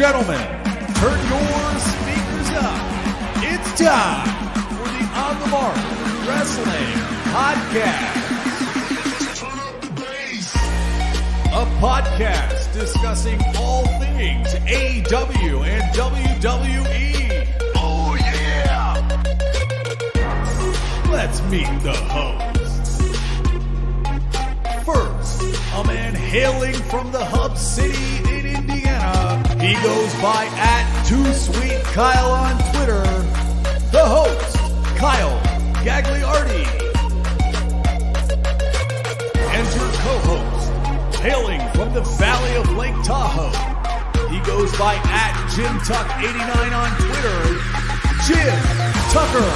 gentlemen, turn your speakers up. It's time for the On the Mark Wrestling Podcast. Turn up the bass. A podcast discussing all things AEW and WWE. Oh yeah! Let's meet the hosts. First, a man hailing from the hub city in Indiana. He goes by @TooSweetKyle on Twitter. The host, Kyle Gagliardi. And your co-host, hailing from the Valley of Lake Tahoe. He goes by @JimTuck89 on Twitter. Jim Tucker.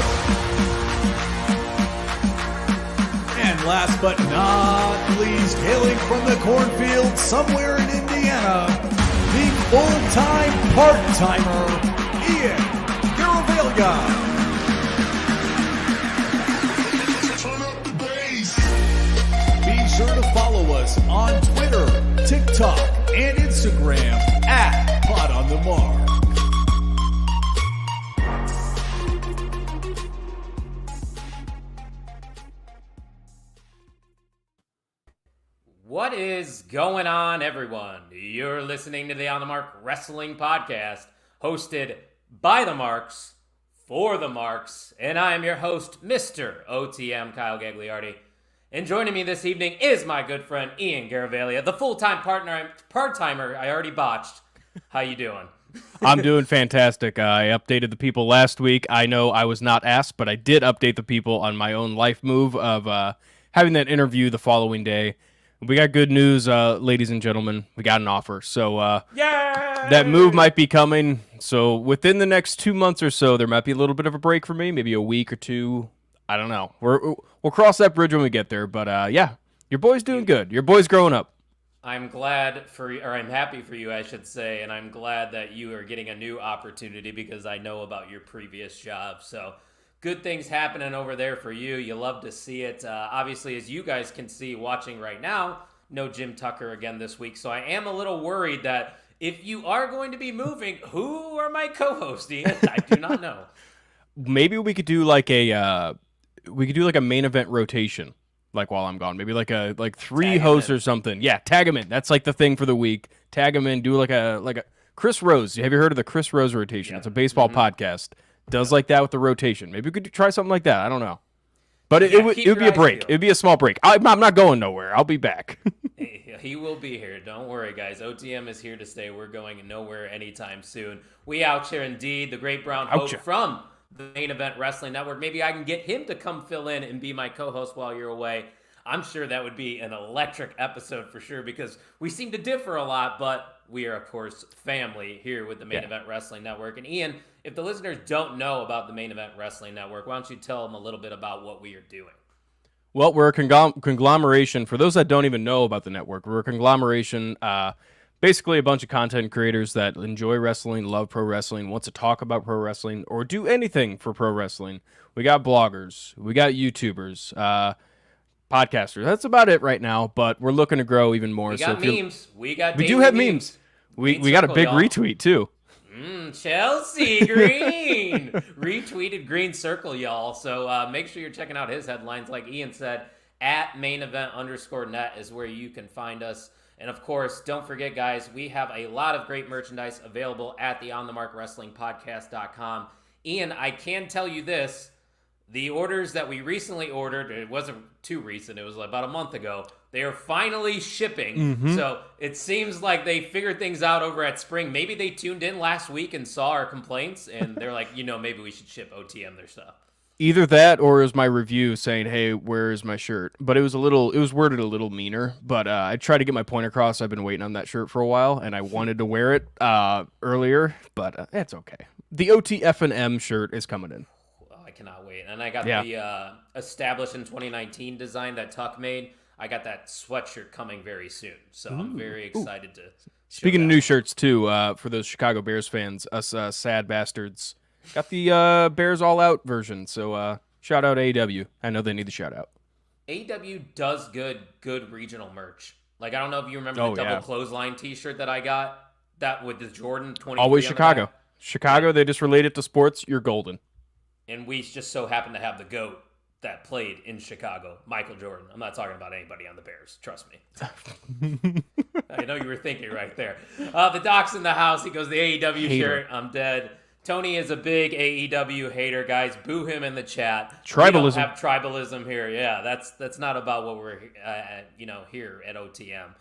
And last but not least, hailing from the cornfield somewhere in Indiana, the full-time part-timer, Ian Garavaglia. Turn up the bass. Be sure to follow us on Twitter, TikTok, and Instagram @PodOnTheMark. What is going on, everyone? You're listening to the On the Mark Wrestling Podcast, hosted by the Marks, for the Marks, and I am your host, Mr. OTM Kyle Gagliardi. And joining me this evening is my good friend Ian Garavaglia, the full-time part-timer I already botched. How you doing? I'm doing fantastic. I updated the people last week. I know I was not asked, but I did update the people on my own life move of having that interview the following day. We got good news, ladies and gentlemen. We got an offer. So that move might be coming. So within the next 2 months or so, there might be a little bit of a break for me, maybe a week or two. I don't know. We'll cross that bridge when we get there. But yeah, your boy's doing good. Your boy's growing up. I'm glad for you, or I'm happy for you, I should say, and I'm glad that you are getting a new opportunity because I know about your previous job. So good things happening over there for you. You love to see it. Obviously, as you guys can see watching right now, no Jim Tucker again this week. So I am a little worried that if you are going to be moving, who are my co-hosts, Ian? I do not know. Maybe we could do like a main event rotation, like while I'm gone. Maybe like three Tag hosts him in. or something. Yeah, tag them in. That's like the thing for the week. Tag them in. Do like a Chris Rose. Have you heard of the Chris Rose rotation? Yep. It's a baseball podcast. Does like that with the rotation. Maybe we could try something like that. I don't know. But it would be a break. It would be a small break. I'm not going nowhere. I'll be back. He will be here. Don't worry, guys. OTM is here to stay. We're going nowhere anytime soon. We out here indeed. The great Brown Hope from the Main Event Wrestling Network. Maybe I can get him to come fill in and be my co-host while you're away. I'm sure that would be an electric episode for sure because we seem to differ a lot, but we are, of course, family here with the Main Event Wrestling Network. And Ian, if the listeners don't know about the Main Event Wrestling Network, why don't you tell them a little bit about what we are doing? Well, we're a conglomeration. For those that don't even know about the network, we're a conglomeration, basically a bunch of content creators that enjoy wrestling, love pro wrestling, want to talk about pro wrestling, or do anything for pro wrestling. We got bloggers, we got YouTubers, podcasters. That's about it right now, but we're looking to grow even more. We got memes. We do have memes. We got a big retweet, too. Chelsea Green retweeted Green Circle, y'all. So make sure you're checking out his headlines. Like Ian said, @mainevent_net is where you can find us. And of course, don't forget, guys, we have a lot of great merchandise available at the OnTheMarkWrestlingPodcast.com. Ian, I can tell you this. The orders that we recently ordered, it wasn't too recent, it was about a month ago, they are finally shipping. Mm-hmm. So it seems like they figured things out over at Spring. Maybe they tuned in last week and saw our complaints, and they're like, maybe we should ship OTM their stuff. Either that or it was my review saying, hey, where is my shirt? But it was worded a little meaner, but I tried to get my point across. I've been waiting on that shirt for a while, and I wanted to wear it earlier, but it's okay. The OTF&M shirt is coming in. I cannot wait. And I got the established in 2019 design that Tuck made. I got that sweatshirt coming very soon. So I'm very excited to Speaking of new shirts, too, for those Chicago Bears fans, us sad bastards, got the Bears All Out version. So shout out AEW. I know they need the shout out. AEW does good regional merch. Like, I don't know if you remember the double clothesline t-shirt that I got. That with the Jordan 23 Always on the Chicago. back? Chicago, Yeah. they just relate it to sports. You're golden. And we just so happen to have the GOAT that played in Chicago, Michael Jordan. I'm not talking about anybody on the Bears. Trust me. I know you were thinking right there. The Doc's in the house. He goes, the AEW Hater. shirt. I'm dead. Tony is a big AEW hater, guys. Boo him in the chat. Tribalism. We don't have tribalism here. Yeah, that's not about what we're here at OTM.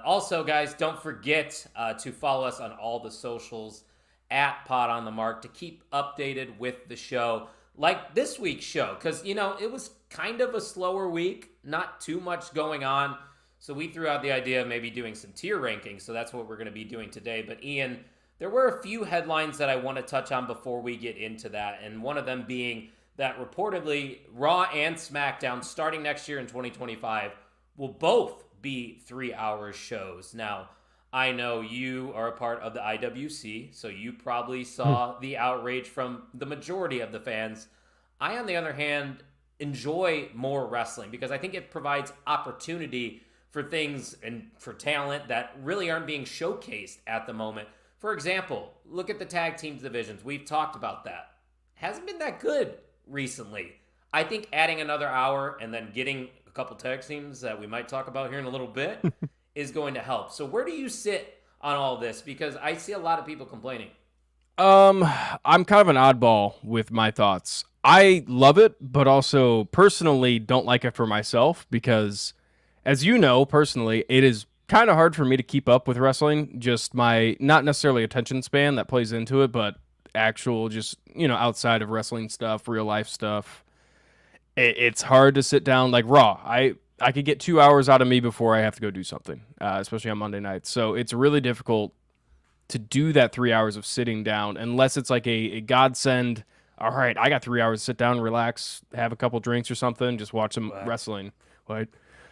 Also, guys, don't forget to follow us on all the socials at Pod on the Mark to keep updated with the show. Like this week's show, because, it was kind of a slower week, not too much going on. So we threw out the idea of maybe doing some tier rankings. So that's what we're going to be doing today. But Ian, there were a few headlines that I want to touch on before we get into that. And one of them being that reportedly Raw and SmackDown starting next year in 2025 will both be 3-hour shows. Now, I know you are a part of the IWC, so you probably saw the outrage from the majority of the fans. I, on the other hand, enjoy more wrestling because I think it provides opportunity for things and for talent that really aren't being showcased at the moment. For example, look at the tag teams divisions. We've talked about that. Hasn't been that good recently. I think adding another hour and then getting a couple tag teams that we might talk about here in a little bit is going to help. So where do you sit on all this? Because I see a lot of people complaining. I'm kind of an oddball with my thoughts. I love it, but also personally don't like it for myself because, as you know, personally, it is kind of hard for me to keep up with wrestling. Just my, not necessarily attention span that plays into it, but actual just, outside of wrestling stuff, real life stuff. It's hard to sit down like Raw. I could get 2 hours out of me before I have to go do something, especially on Monday nights. So it's really difficult to do that 3 hours of sitting down unless it's like a godsend. All right, I got 3 hours to sit down, relax, have a couple drinks or something, just watch some wrestling. Right?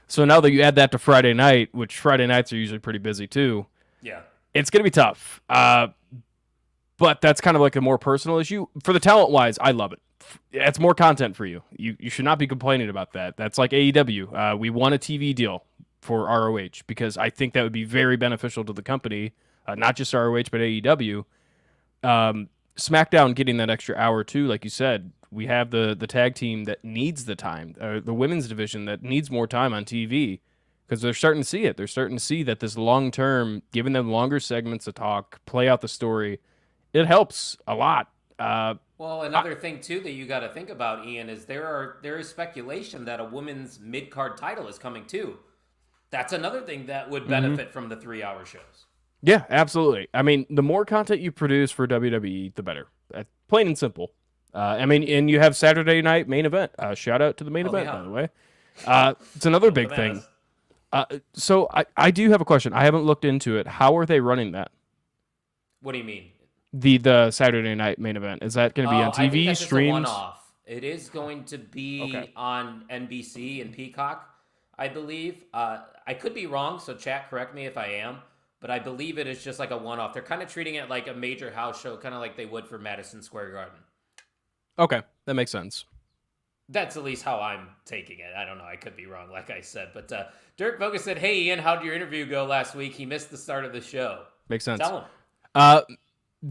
So now that you add that to Friday night, which Friday nights are usually pretty busy too, yeah, it's going to be tough. But that's kind of like a more personal issue. For the talent-wise, I love it. It's more content for you. You should not be complaining about that. That's like AEW. We won a TV deal for ROH because I think that would be very beneficial to the company, not just ROH, but AEW. SmackDown getting that extra hour too, like you said. We have the tag team that needs the time, the women's division that needs more time on TV because they're starting to see it. They're starting to see that this long-term, giving them longer segments to talk, play out the story, it helps a lot. Well, another thing too that you got to think about, Ian, is there is speculation that a women's mid-card title is coming too. That's another thing that would benefit from the 3-hour shows. Yeah, absolutely. I mean, the more content you produce for WWE, the better. Plain and simple. And you have Saturday night main event. Shout out to the main event, by the way. It's another big thing. So I do have a question. I haven't looked into it. How are they running that? What do you mean? The Saturday night main event. Is that going to be on TV, I think that's streams? just a one-off. It is going to be on NBC and Peacock, I believe. I could be wrong, so chat, correct me if I am. But I believe it is just like a one-off. They're kind of treating it like a major house show, kind of like they would for Madison Square Garden. Okay, that makes sense. That's at least how I'm taking it. I don't know. I could be wrong, like I said. But Dirk Bogus said, hey, Ian, how'd your interview go last week? He missed the start of the show. Makes sense. Tell him.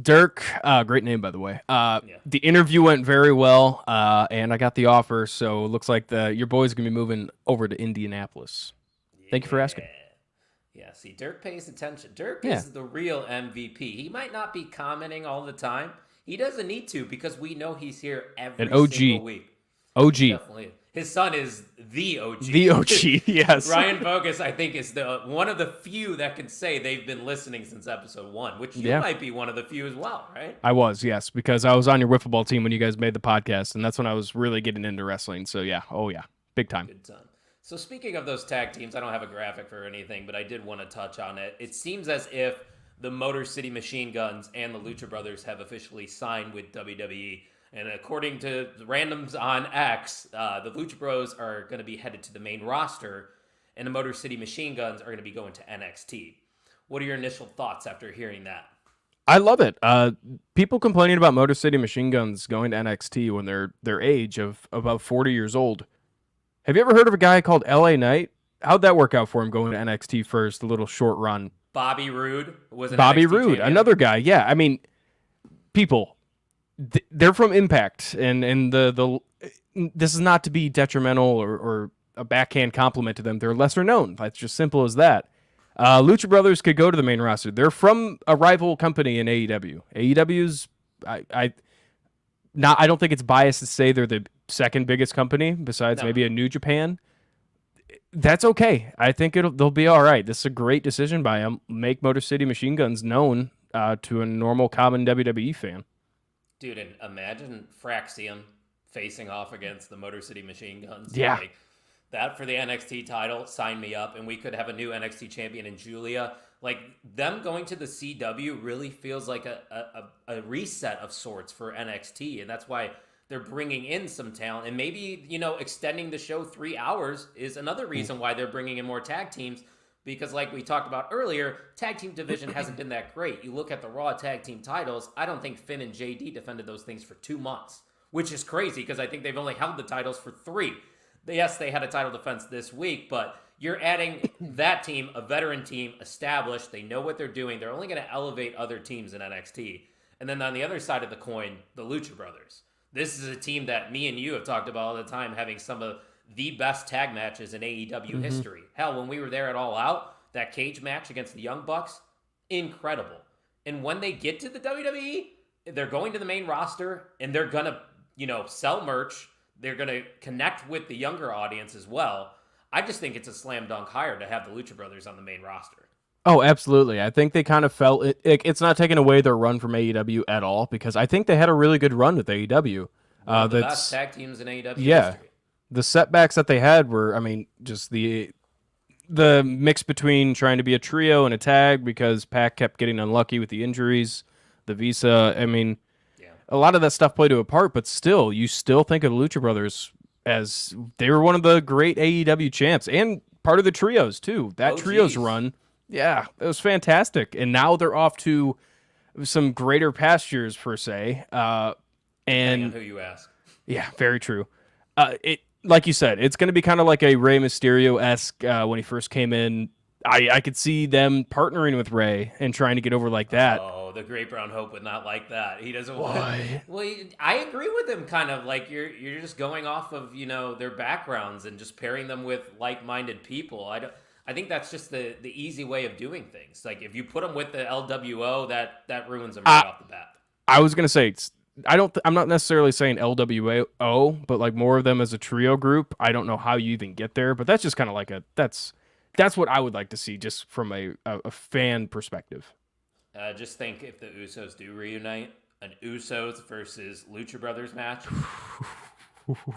Dirk, great name, by the way. The interview went very well, and I got the offer, so it looks like your boy's going to be moving over to Indianapolis. Yeah. Thank you for asking. Yeah, see, Dirk pays attention. Dirk is the real MVP. He might not be commenting all the time. He doesn't need to because we know he's here every single week. OG. Definitely. His son is the OG. The OG, yes. Ryan Bogus, I think, is one of the few that can say they've been listening since episode 1, which you might be one of the few as well, right? I was, yes, because I was on your wiffle ball team when you guys made the podcast, and that's when I was really getting into wrestling. So, yeah. Oh, yeah. Big time. Good time. So, speaking of those tag teams, I don't have a graphic or anything, but I did want to touch on it. It seems as if the Motor City Machine Guns and the Lucha Brothers have officially signed with WWE. And according to the randoms on X, the Lucha Bros are going to be headed to the main roster, and the Motor City Machine Guns are going to be going to NXT. What are your initial thoughts after hearing that? I love it. People complaining about Motor City Machine Guns going to NXT when they're their age of about 40 years old. Have you ever heard of a guy called LA Knight? How'd that work out for him going to NXT first, a little short run? Bobby Roode was an Bobby NXT Roode, champion. another guy. Yeah, I mean, people, they're from Impact, and this is not to be detrimental or a backhand compliment to them. They're lesser known. It's just simple as that. Lucha Brothers could go to the main roster. They're from a rival company in AEW. AEW's I don't think it's biased to say they're the second biggest company besides maybe a New Japan. That's okay. I think they'll be all right. This is a great decision by them. Make Motor City Machine Guns known to a normal, common WWE fan. Dude, and imagine Fraxium facing off against the Motor City Machine Guns. Yeah. Like, that for the NXT title, sign me up, and we could have a new NXT champion in Julia. Like, them going to the CW really feels like a reset of sorts for NXT, and that's why they're bringing in some talent. And maybe, extending the show 3 hours is another reason why they're bringing in more tag teams, because like we talked about earlier, tag team division hasn't been that great. You look at the Raw tag team titles, I don't think Finn and JD defended those things for 2 months, which is crazy because I think they've only held the titles for 3. Yes, they had a title defense this week, but you're adding that team, a veteran team, established. They know what they're doing. They're only going to elevate other teams in NXT. And then on the other side of the coin, the Lucha Brothers. This is a team that me and you have talked about all the time, having some of the best tag matches in AEW history. Hell, when we were there at All Out, that cage match against the Young Bucks, incredible. And when they get to the WWE, they're going to the main roster, and they're going to, sell merch. They're going to connect with the younger audience as well. I just think it's a slam dunk hire to have the Lucha Brothers on the main roster. Oh, absolutely. I think they kind of felt it's not taking away their run from AEW at all, because I think they had a really good run with AEW. One of the best tag teams in AEW history. The setbacks that they had were, just the mix between trying to be a trio and a tag because Pac kept getting unlucky with the injuries, the visa. A lot of that stuff played a part, but still, you still think of the Lucha Brothers as they were one of the great AEW champs and part of the trios, too. That trios run, it was fantastic. And now they're off to some greater pastures, per se. Depending on who you ask. Yeah, very true. Like you said, it's going to be kind of like a Rey Mysterio-esque when he first came in. I could see them partnering with Rey and trying to get over like that. Oh, the Great Brown Hope would not like that. He doesn't want. Well, I agree with him. Kind of like you're just going off of their backgrounds and just pairing them with like-minded people. I think that's just the easy way of doing things. Like if you put them with the LWO, that ruins them right off the bat. I was gonna say I'm not necessarily saying LWO, but like more of them as a trio group. I don't know how you even get there, but that's just kind of like that's what I would like to see just from a fan perspective. Just think if the Usos do reunite, an Usos versus Lucha Brothers match,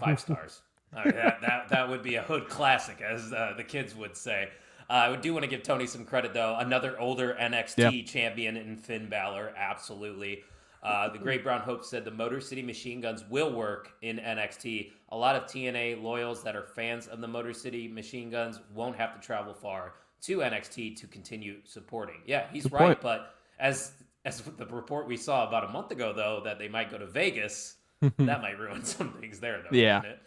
5 stars. That would be a hood classic, as the kids would say. I do want to give Tony some credit, though. Another older NXT champion in Finn Balor, absolutely. The Great Brown Hope said the Motor City Machine Guns will work in NXT. A lot of TNA loyals that are fans of the Motor City Machine Guns won't have to travel far to NXT to continue supporting. Yeah, he's Good right, point. but as the report we saw about a month ago, though, that they might go to Vegas, that might ruin some things there, though. Yeah. Wouldn't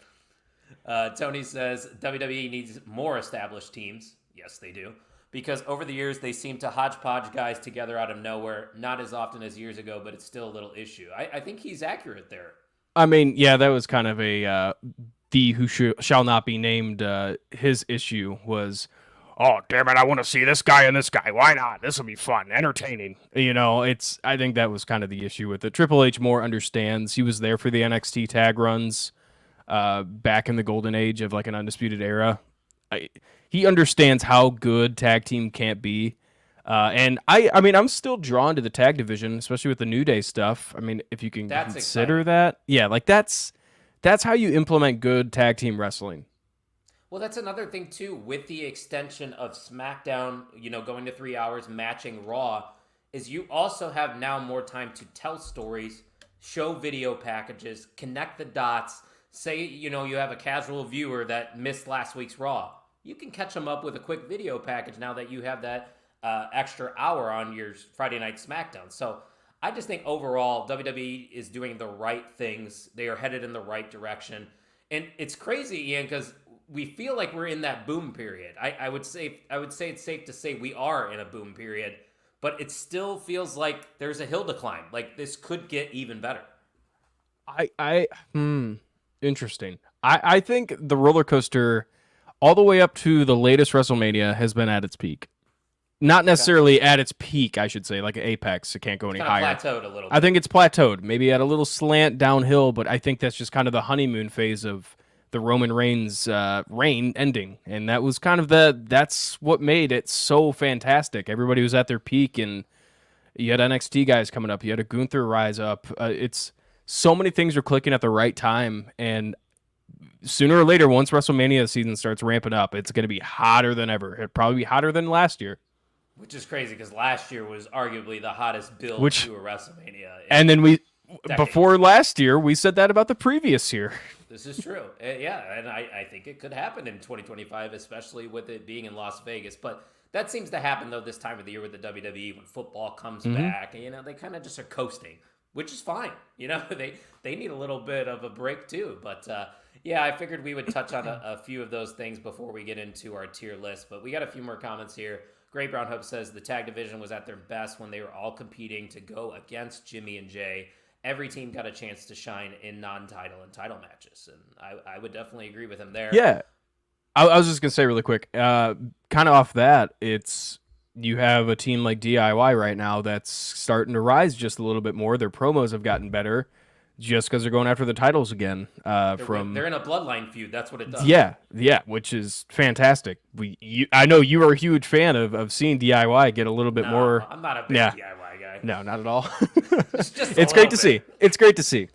it? Tony says WWE needs more established teams. Yes, they do. Because over the years, they seem to hodgepodge guys together out of nowhere, not as often as years ago, but it's still a little issue. I think he's accurate there. That was kind of a who shall not be named. His issue was, oh, damn it, I want to see this guy and this guy. Why not? This will be fun, entertaining. I think that was kind of the issue with it. Triple H more understands. He was there for the NXT tag runs back in the golden age of like an Undisputed Era. He understands how good tag team can't be. And I'm still drawn to the tag division, especially with the New Day stuff. If you can consider exciting. That. Yeah, like that's how you implement good tag team wrestling. Well, that's another thing, too, with the extension of SmackDown, going to 3 hours, matching Raw, is you also have now more time to tell stories, show video packages, connect the dots. Say, you have a casual viewer that missed last week's Raw. You can catch them up with a quick video package now that you have that extra hour on your Friday Night SmackDown. So I just think overall, WWE is doing the right things. They are headed in the right direction. And it's crazy, Ian, because we feel like we're in that boom period. I would say it's safe to say we are in a boom period, but it still feels like there's a hill to climb. Like this could get even better. Interesting. I think the roller coaster all the way up to the latest WrestleMania has been at its peak. Not necessarily at its peak, I should say, like an apex. It can't go any higher. Plateaued a little bit. I think it's plateaued, maybe at a little slant downhill, but I think that's just kind of the honeymoon phase of the Roman Reigns reign ending. And that was kind of that's what made it so fantastic. Everybody was at their peak, and you had NXT guys coming up. You had a Gunther rise up. It's so many things are clicking at the right time, and sooner or later, once WrestleMania season starts ramping up, it's going to be hotter than ever. It'd probably be hotter than last year. Which is crazy because last year was arguably the hottest build to a WrestleMania. And then before last year, we said that about the previous year. This is true. Yeah, and I think it could happen in 2025, especially with it being in Las Vegas. But that seems to happen, though, this time of the year with the WWE when football comes back. And, they kind of just are coasting, which is fine. They need a little bit of a break, too. But, yeah, I figured we would touch on a few of those things before we get into our tier list. But we got a few more comments here. Great Brown Hope says the tag division was at their best when they were all competing to go against Jimmy and Jay. Every team got a chance to shine in non-title and title matches. And I would definitely agree with him there. Yeah. I was just going to say really quick, kind of off that, you have a team like DIY right now that's starting to rise just a little bit more. Their promos have gotten better just because they're going after the titles again. They're in a bloodline feud. That's what it does. Yeah, which is fantastic. I know you are a huge fan of seeing DIY get a little bit more. I'm not a big DIY guy. No, not at all. It's great to see. It's great to see.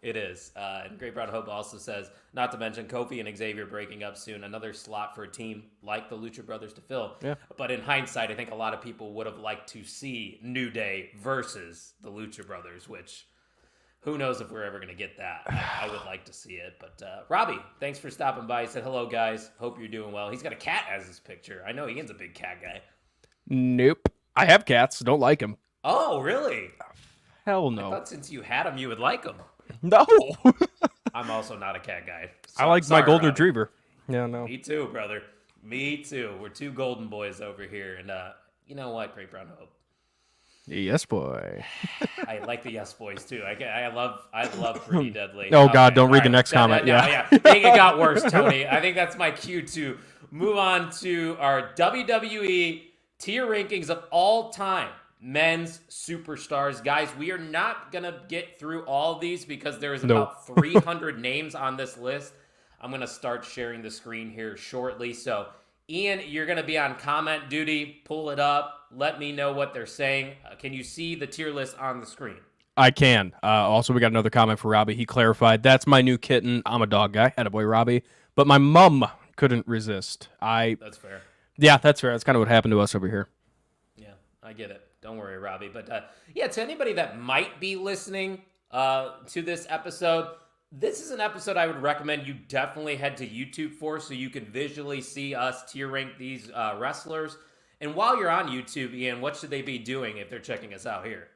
It is. And Great Brown Hope also says, not to mention Kofi and Xavier breaking up soon, another slot for a team like the Lucha Brothers to fill. Yeah. But in hindsight, I think a lot of people would have liked to see New Day versus the Lucha Brothers, which who knows if we're ever going to get that. I would like to see it. But Robbie, thanks for stopping by. He said, hello, guys. Hope you're doing well. He's got a cat as his picture. I know Ian's a big cat guy. Nope. I have cats. Don't like them. Oh, really? Hell no. I thought since you had them, you would like them. No. I'm also not a cat guy. I like my golden retriever. Yeah, no. Me too, brother. Me too. We're two golden boys over here. And you know what, Great Brown Hope? Yes, boy. I like the yes boys too. I love Pretty Deadly. Oh God, don't read the next comment. Yeah. I think it got worse, Tony. I think that's my cue to move on to our WWE tier rankings of all time men's superstars. Guys, we are not gonna get through all of these because there is about 300 names on this list. I'm gonna start sharing the screen here shortly. So Ian, you're going to be on comment duty. Pull it up. Let me know what they're saying. Can you see the tier list on the screen? I can. Also, we got another comment for Robbie. He clarified, that's my new kitten. I'm a dog guy. Attaboy, Robbie. But my mom couldn't resist. That's fair. Yeah, that's fair. That's kind of what happened to us over here. Yeah, I get it. Don't worry, Robbie. But yeah, to anybody that might be listening to this episode, this is an episode I would recommend you definitely head to YouTube for so you can visually see us tier rank these wrestlers. And while you're on YouTube, Ian, what should they be doing if they're checking us out here?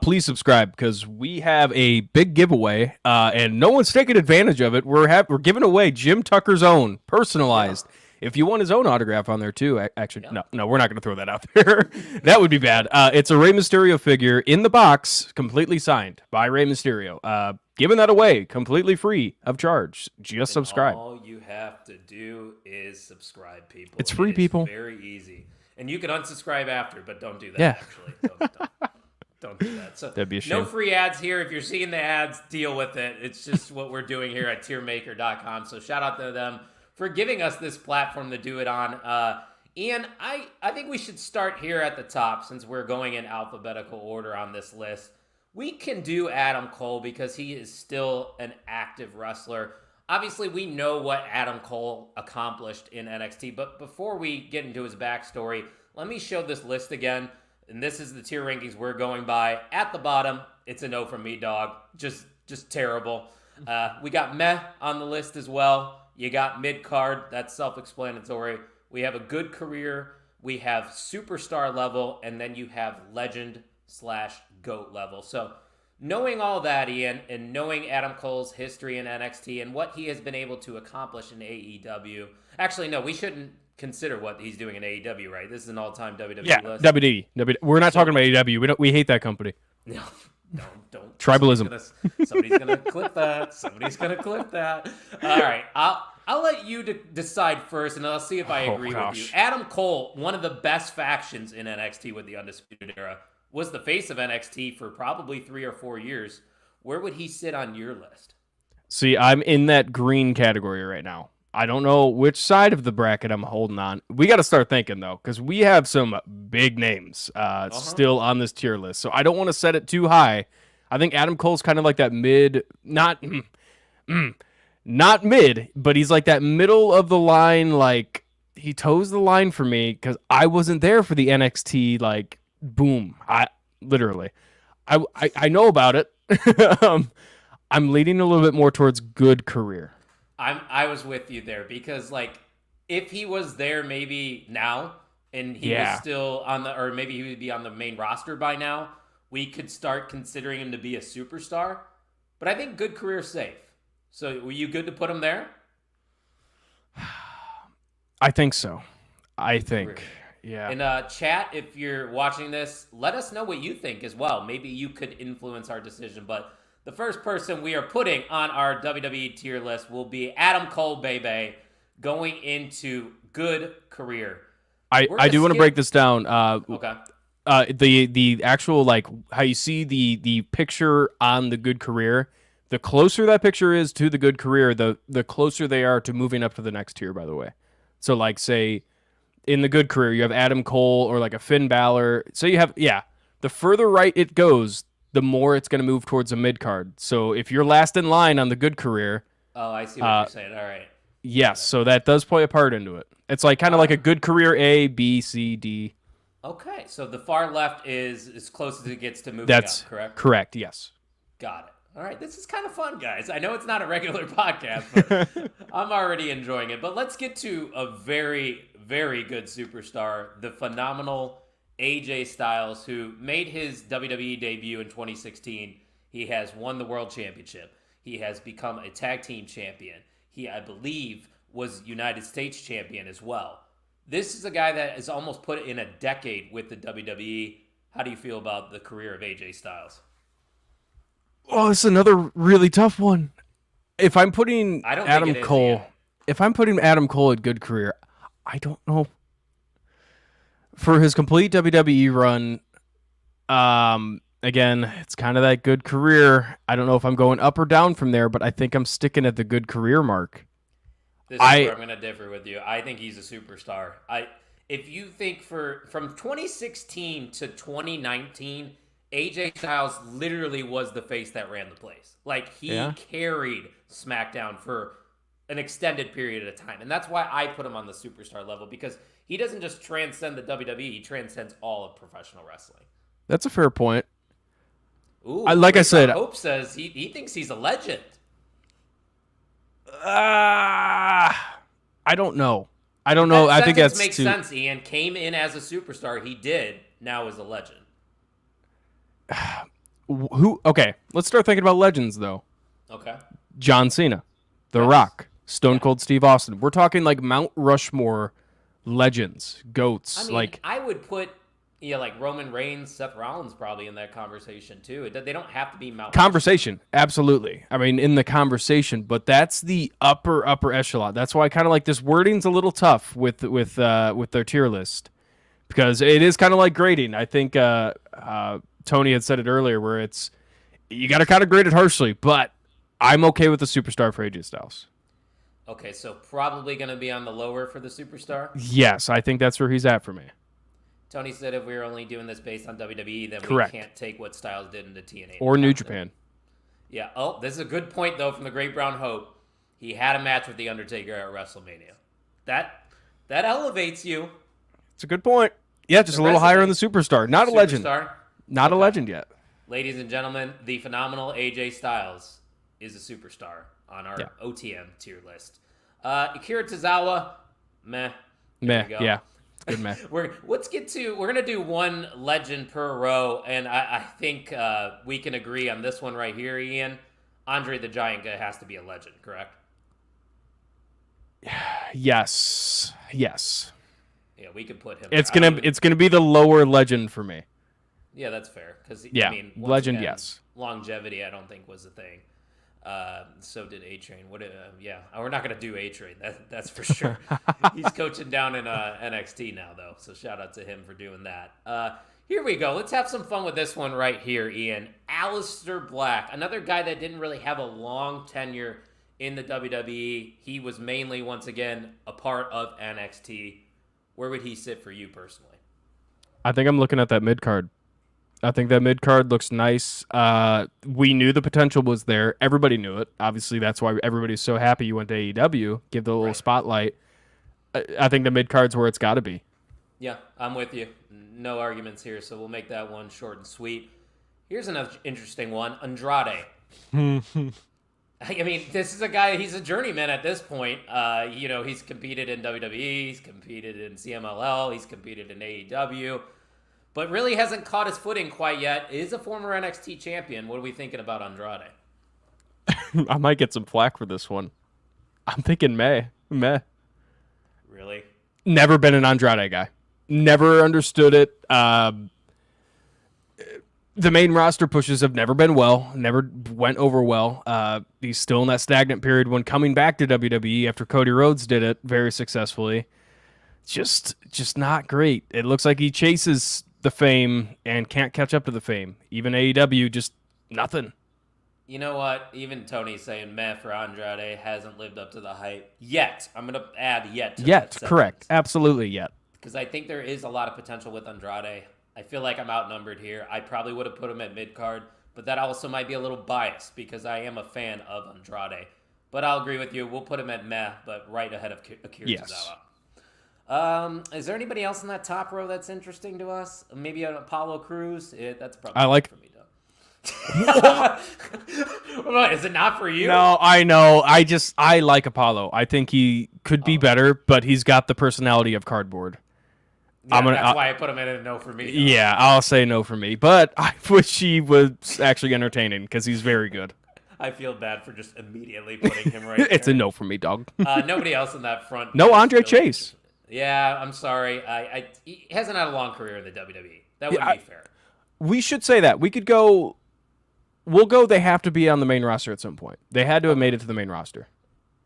Please subscribe because we have a big giveaway and no one's taking advantage of it. We're giving away Jim Tucker's own personalized. Yeah. If you want his own autograph on there too, actually, no, we're not going to throw that out there. That would be bad. It's a Rey Mysterio figure in the box, completely signed by Rey Mysterio. Giving that away completely free of charge. Just subscribe. All you have to do is subscribe, people. It's free, people. Very easy. And you can unsubscribe after, but don't do that, actually. Don't do that. So that'd be a shame. No free ads here. If you're seeing the ads, deal with it. It's just what we're doing here at tiermaker.com. So shout out to them for giving us this platform to do it on. Ian, I think we should start here at the top since we're going in alphabetical order on this list. We can do Adam Cole because he is still an active wrestler. Obviously, we know what Adam Cole accomplished in NXT, but before we get into his backstory, let me show this list again. And this is the tier rankings we're going by. At the bottom, it's a no from me, dog. Just terrible. We got meh on the list as well. You got mid-card. That's self-explanatory. We have a good career. We have superstar level. And then you have legend/GOAT level. So knowing all that, Ian, and knowing Adam Cole's history in NXT and what he has been able to accomplish in AEW. Actually, no, we shouldn't consider what he's doing in AEW, right? This is an all-time WWE list. WWE. We're not talking about AEW. We hate that company. No, don't. Tribalism. Somebody's gonna clip that. Somebody's gonna clip that. All right, I'll let you decide first, and I'll see if I agree with you. Adam Cole, one of the best factions in NXT with the Undisputed Era, was the face of NXT for probably 3 or 4 years. Where would he sit on your list? See, I'm in that green category right now. I don't know which side of the bracket I'm holding on. We got to start thinking, though, because we have some big names still on this tier list. So I don't want to set it too high. I think Adam Cole's kind of like that mid, not mid, but he's like that middle of the line. Like, he toes the line for me because I wasn't there for the NXT, like, boom. I know about it. I'm leaning a little bit more towards good career. I was with you there because, like, if he was there maybe now and he was still on the, or maybe he would be on the main roster by now, we could start considering him to be a superstar. But I think good career safe. So were you good to put him there? I think so. Yeah. In chat, if you're watching this, let us know what you think as well. Maybe you could influence our decision. But the first person we are putting on our WWE tier list will be Adam Cole, baby, going into good career. I do want to break this down. Okay. The actual, like, how you see the picture on the good career, the closer that picture is to the good career, the closer they are to moving up to the next tier, by the way. So, like, say, in the good career, you have Adam Cole or, like, a Finn Balor. So you have, the further right it goes, the more it's going to move towards a mid-card. So if you're last in line on the good career... Oh, I see what you're saying. All right. Yes, so that does play a part into it. It's like kind of like a good career A, B, C, D. Okay, so the far left is as close as it gets to moving up, correct? Correct, yes. Got it. All right, this is kind of fun, guys. I know it's not a regular podcast, but I'm already enjoying it. But let's get to a very, very good superstar, the phenomenal AJ Styles, who made his WWE debut in 2016. He has won the World Championship. He has become a tag team champion. He, I believe, was United States champion as well. This is a guy that has almost put in a decade with the WWE. How do you feel about the career of AJ Styles? Oh, it's another really tough one. If I'm putting Adam Cole at good career, I don't know. For his complete WWE run, again, it's kind of that good career. I don't know if I'm going up or down from there, but I think I'm sticking at the good career mark. This is where I'm going to differ with you. I think he's a superstar. If you think from 2016 to 2019, AJ Styles literally was the face that ran the place. Like, he carried SmackDown for an extended period of time. And that's why I put him on the superstar level, because he doesn't just transcend the WWE, he transcends all of professional wrestling. That's a fair point. Ooh, I said, Hope says he thinks he's a legend. I don't know. I think that makes sense. Ian came in as a superstar. He did. Now is a legend. Okay, let's start thinking about legends, though. Okay. John Cena, The Rock, Stone Cold Steve Austin. We're talking like Mount Rushmore legends, goats. I would put like Roman Reigns, Seth Rollins probably in that conversation too. They don't have to be Mount conversation. Rushmore. Absolutely. I mean, in the conversation, but that's the upper echelon. That's why I kind of like this wording's a little tough with their tier list, because it is kind of like grading. I think Tony had said it earlier, where it's you got to kind of grade it harshly, but I'm okay with the superstar for AJ Styles. Okay, so probably going to be on the lower for the superstar? Yes, I think that's where he's at for me. Tony said if we were only doing this based on WWE, then Correct. We can't take what Styles did into TNA. Or New Japan. Yeah. Oh, this is a good point, though, from the Great Brown Hope. He had a match with The Undertaker at WrestleMania. That elevates you. It's a good point. Yeah, just a little higher on the superstar. Not a legend. Not a legend yet. Ladies and gentlemen, the phenomenal AJ Styles is a superstar on our OTM tier list. Akira Tozawa, meh. Yeah. Good math. We're gonna do one legend per row, and I think we can agree on this one right here, Ian. Andre the Giant guy has to be a legend, correct? Yes. Yeah, we could put him. It's gonna be the lower legend for me. Yeah, that's fair. Because yeah, I mean, legend, again, yes. Longevity, I don't think was a thing. So did A-Train. Yeah, we're not gonna do A-Train. That's for sure. He's coaching down in NXT now, though. So shout out to him for doing that. Here we go. Let's have some fun with this one right here, Ian. Aleister Black, another guy that didn't really have a long tenure in the WWE. He was mainly, once again, a part of NXT. Where would he sit for you personally? I think I'm looking at that mid card. I think that mid card looks nice. We knew the potential was there. Everybody knew it. Obviously, that's why everybody's so happy you went to AEW. Give the little spotlight. I think the mid card's where it's got to be. Yeah, I'm with you. No arguments here, so we'll make that one short and sweet. Here's another interesting one. Andrade. I mean, this is a guy, he's a journeyman at this point. He's competed in WWE, he's competed in CMLL, he's competed in AEW, but really hasn't caught his footing quite yet. Is a former NXT champion. What are we thinking about Andrade? I might get some flack for this one. I'm thinking Meh. Really? Never been an Andrade guy. Never understood it. The main roster pushes have never been well, never went over well. He's still in that stagnant period when coming back to WWE after Cody Rhodes did it very successfully. Just not great. It looks like he chases the fame and can't catch up to the fame. Even AEW, just nothing. You know what? Even Tony's saying meh for Andrade hasn't lived up to the hype yet. I'm going to add yet to yet, that correct. Absolutely yet. Because I think there is a lot of potential with Andrade. I feel like I'm outnumbered here. I probably would have put him at mid-card, but that also might be a little biased because I am a fan of Andrade. But I'll agree with you. We'll put him at meh, but right ahead of Akira Tozawa. Is there anybody else in that top row that's interesting to us? Maybe an Apollo Crews? That's probably for me, though. Is it not for you? No, I know. I like Apollo. I think he could be better, but he's got the personality of cardboard. Yeah, that's why I put him in a no for me. Though. Yeah, I'll say no for me. But I wish he was actually entertaining because he's very good. I feel bad for just immediately putting him right there. It's a no for me, dog. Nobody else in that front. No, Andre Chase. Yeah, I'm sorry. He hasn't had a long career in the WWE. That wouldn't be fair. We should say that. We could go... We'll go they have to be on the main roster at some point. They had to have made it to the main roster.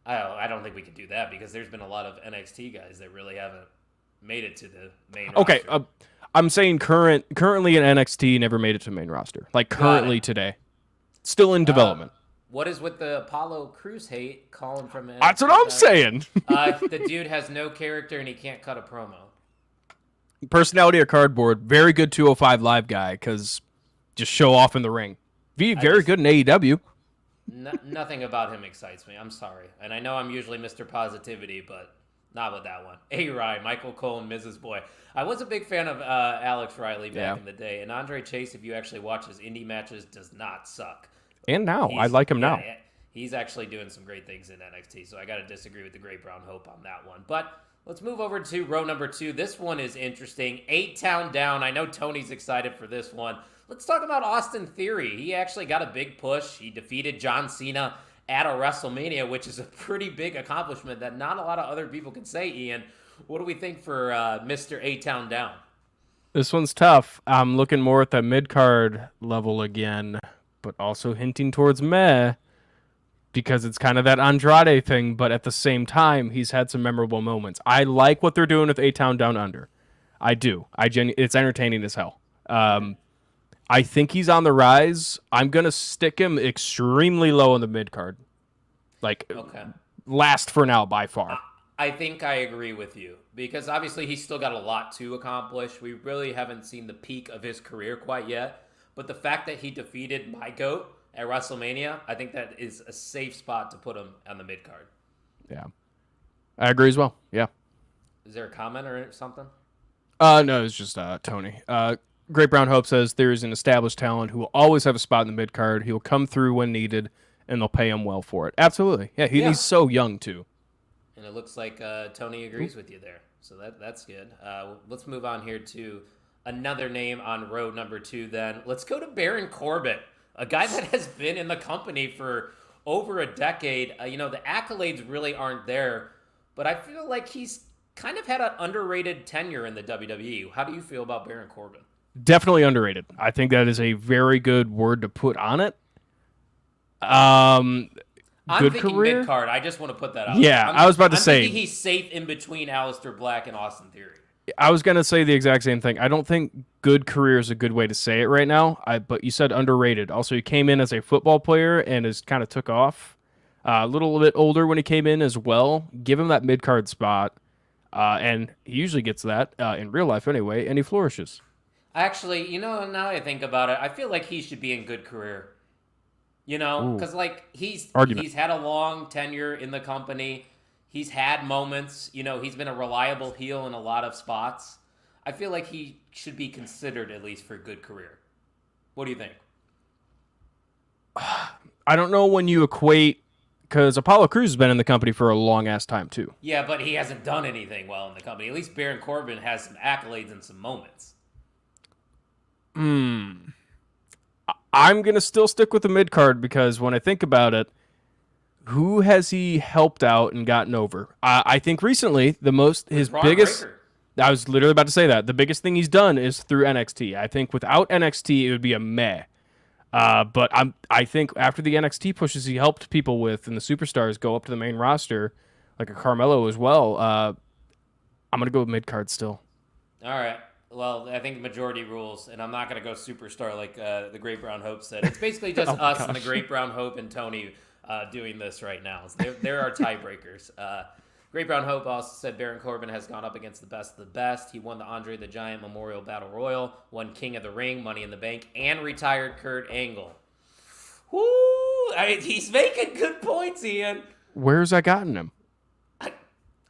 I don't think we could do that because there's been a lot of NXT guys that really haven't made it to the main roster. Okay, I'm saying currently in NXT never made it to the main roster. Like currently today. Still in development. What is with the Apollo Crews hate calling from NXT? That's what I'm saying. The dude has no character and he can't cut a promo. Personality or cardboard. Very good 205 Live guy because just show off in the ring. Very good in AEW. Nothing about him excites me. I'm sorry. And I know I'm usually Mr. Positivity, but not with that one. A-Rye, Michael Cole, and Mrs. Boy. I was a big fan of Alex Riley back in the day. And Andre Chase, if you actually watch his indie matches, does not suck. And now. I like him now. He's actually doing some great things in NXT. So I got to disagree with the Great Brown Hope on that one. But let's move over to row number 2. This one is interesting. 8-Town Down. I know Tony's excited for this one. Let's talk about Austin Theory. He actually got a big push. He defeated John Cena at a WrestleMania, which is a pretty big accomplishment that not a lot of other people can say, Ian. What do we think for Mr. 8-Town Down? This one's tough. I'm looking more at the mid-card level again, but also hinting towards meh because it's kind of that Andrade thing, but at the same time, he's had some memorable moments. I like what they're doing with 8-Town Down Under. I do. It's entertaining as hell. I think he's on the rise. I'm going to stick him extremely low in the mid-card. Last for now by far. I think I agree with you because obviously he's still got a lot to accomplish. We really haven't seen the peak of his career quite yet. But the fact that he defeated my GOAT at WrestleMania, I think that is a safe spot to put him on the mid-card. Yeah. I agree as well. Yeah. Is there a comment or something? No, it's just Tony. Great Brown Hope says there is an established talent who will always have a spot in the mid-card. He will come through when needed, and they'll pay him well for it. Absolutely. Yeah, he's so young, too. And it looks like Tony agrees with you there. So that's good. Let's move on here to another name on road number 2 then. Let's go to Baron Corbin, a guy that has been in the company for over a decade. The accolades really aren't there, but I feel like he's kind of had an underrated tenure in the WWE. How do you feel about Baron Corbin? Definitely underrated. I think that is a very good word to put on it. I'm good thinking career? mid-card. I just want to put that out. Yeah, I was about to say. I'm thinking he's safe in between Aleister Black and Austin Theory. I was going to say the exact same thing. I don't think good career is a good way to say it right now, but you said underrated. Also, he came in as a football player and has kind of took off. A little bit older when he came in as well. Give him that mid-card spot, and he usually gets that in real life anyway, and he flourishes. Actually, now that I think about it, I feel like he should be in good career. Because he's had a long tenure in the company. He's had moments. He's been a reliable heel in a lot of spots. I feel like he should be considered at least for a good career. What do you think? I don't know when you equate, because Apollo Crews has been in the company for a long-ass time, too. Yeah, but he hasn't done anything well in the company. At least Baron Corbin has some accolades and some moments. I'm going to still stick with the mid-card because when I think about it, who has he helped out and gotten over? I think recently, his biggest... Breaker. I was literally about to say that. The biggest thing he's done is through NXT. I think without NXT, it would be a meh. But I think after the NXT pushes he helped people with and the superstars go up to the main roster, like a Carmelo as well, I'm going to go with mid-card still. All right. Well, I think the majority rules, and I'm not going to go superstar like the Great Brown Hope said. It's basically just us and the Great Brown Hope and Tony doing this right now. So there are tiebreakers. Great Brown Hope also said Baron Corbin has gone up against the best of the best. He won the Andre the Giant Memorial Battle Royal, won King of the Ring, Money in the Bank, and retired Kurt Angle. Woo! He's making good points, Ian. Where's that gotten him?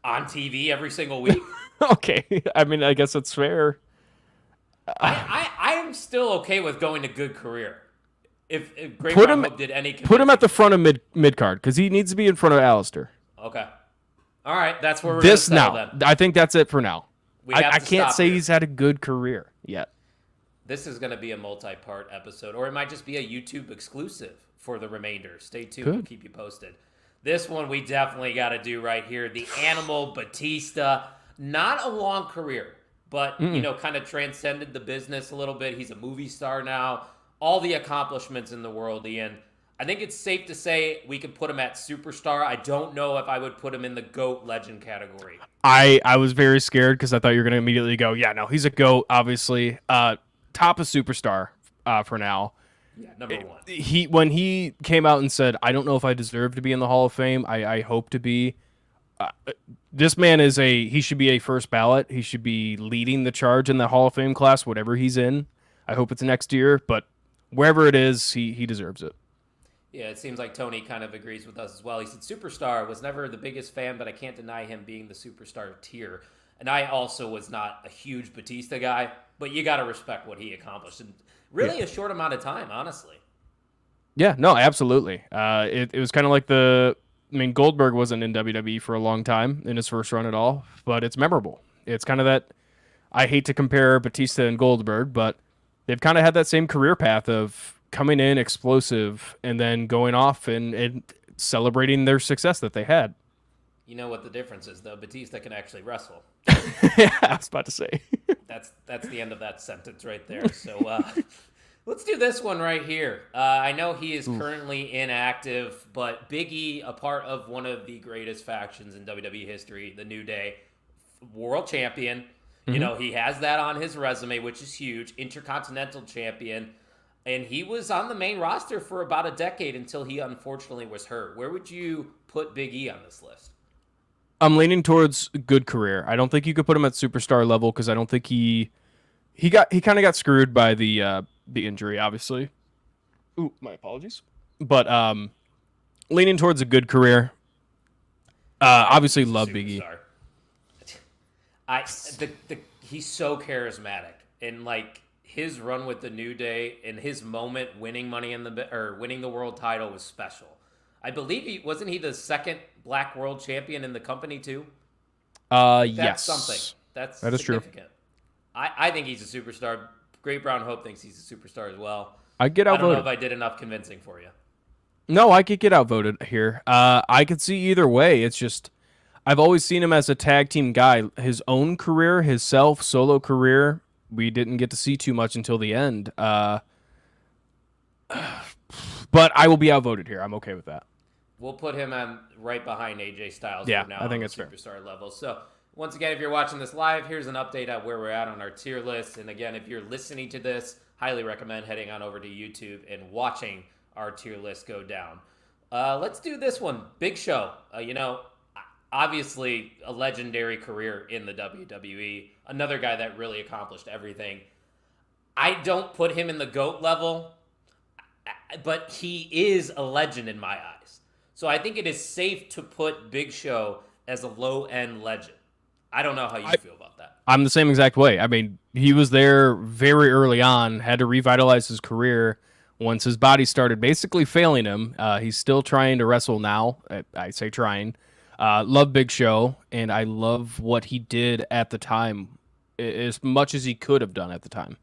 On TV every single week. Okay. I mean, I guess it's fair. I am still okay with going to good career. If Great Brown Hope did any put him at the front of mid card because he needs to be in front of Aleister. Okay. All right, that's where we're going to settle then. I think that's it for now. I can't say here. He's had a good career yet. This is going to be a multi-part episode, or it might just be a YouTube exclusive for the remainder. Stay tuned. Good. We'll keep you posted. This one we definitely got to do right here. The Animal Batista. Not a long career, but, kind of transcended the business a little bit. He's a movie star now. All the accomplishments in the world, Ian. I think it's safe to say we could put him at superstar. I don't know if I would put him in the GOAT legend category. I was very scared because I thought you were going to immediately go, yeah, no, he's a GOAT, obviously. Top of superstar for now. Yeah, number one. When he came out and said, I don't know if I deserve to be in the Hall of Fame, I hope to be. This man he should be a first ballot. He should be leading the charge in the Hall of Fame class, whatever he's in. I hope it's next year, but wherever it is, he deserves it. Yeah, it seems like Tony kind of agrees with us as well. He said superstar, was never the biggest fan, but I can't deny him being the superstar tier. And I also was not a huge Batista guy, but you got to respect what he accomplished in really a short amount of time, honestly. Yeah, no, absolutely. It was kind of like Goldberg wasn't in WWE for a long time in his first run at all, but it's memorable. It's kind of that, I hate to compare Batista and Goldberg, but they've kind of had that same career path of coming in explosive and then going off and celebrating their success that they had. You know what the difference is, though? Batista can actually wrestle. Yeah, I was about to say. That's the end of that sentence right there. So let's do this one right here. I know he is currently inactive, but Big E, a part of one of the greatest factions in WWE history, the New Day, world champion. Mm-hmm. He has that on his resume, which is huge. Intercontinental champion. And he was on the main roster for about a decade until he unfortunately was hurt. Where would you put Big E on this list? I'm leaning towards good career. I don't think you could put him at superstar level because I don't think he kind of got screwed by the injury, obviously. Ooh, my apologies. But leaning towards a good career. Obviously love Big E. He's so charismatic, and his run with the New Day and his moment winning winning the world title was special. I believe wasn't he the second black world champion in the company too? Yes. That's something. That is significant. True. I think he's a superstar. Great Brown Hope thinks he's a superstar as well. I get outvoted. I don't know if I did enough convincing for you. No, I could get outvoted here. I could see either way. It's just I've always seen him as a tag team guy. His own career, his solo career, we didn't get to see too much until the end. But I will be outvoted here. I'm okay with that. We'll put him on right behind AJ Styles for now. I think it's superstar level. So once again, if you're watching this live, here's an update on where we're at on our tier list. And again, if you're listening to this, highly recommend heading on over to YouTube and watching our tier list go down. Let's do this one. Big Show. Obviously a legendary career in the WWE. Another guy that really accomplished everything. I don't put him in the GOAT level, but he is a legend in my eyes. So I think it is safe to put Big Show as a low-end legend. I don't know how you feel about that. I'm the same exact way. I mean, he was there very early on, had to revitalize his career once his body started basically failing him. He's still trying to wrestle now. I say trying. Love Big Show, and I love what he did at the time, as much as he could have done at the time.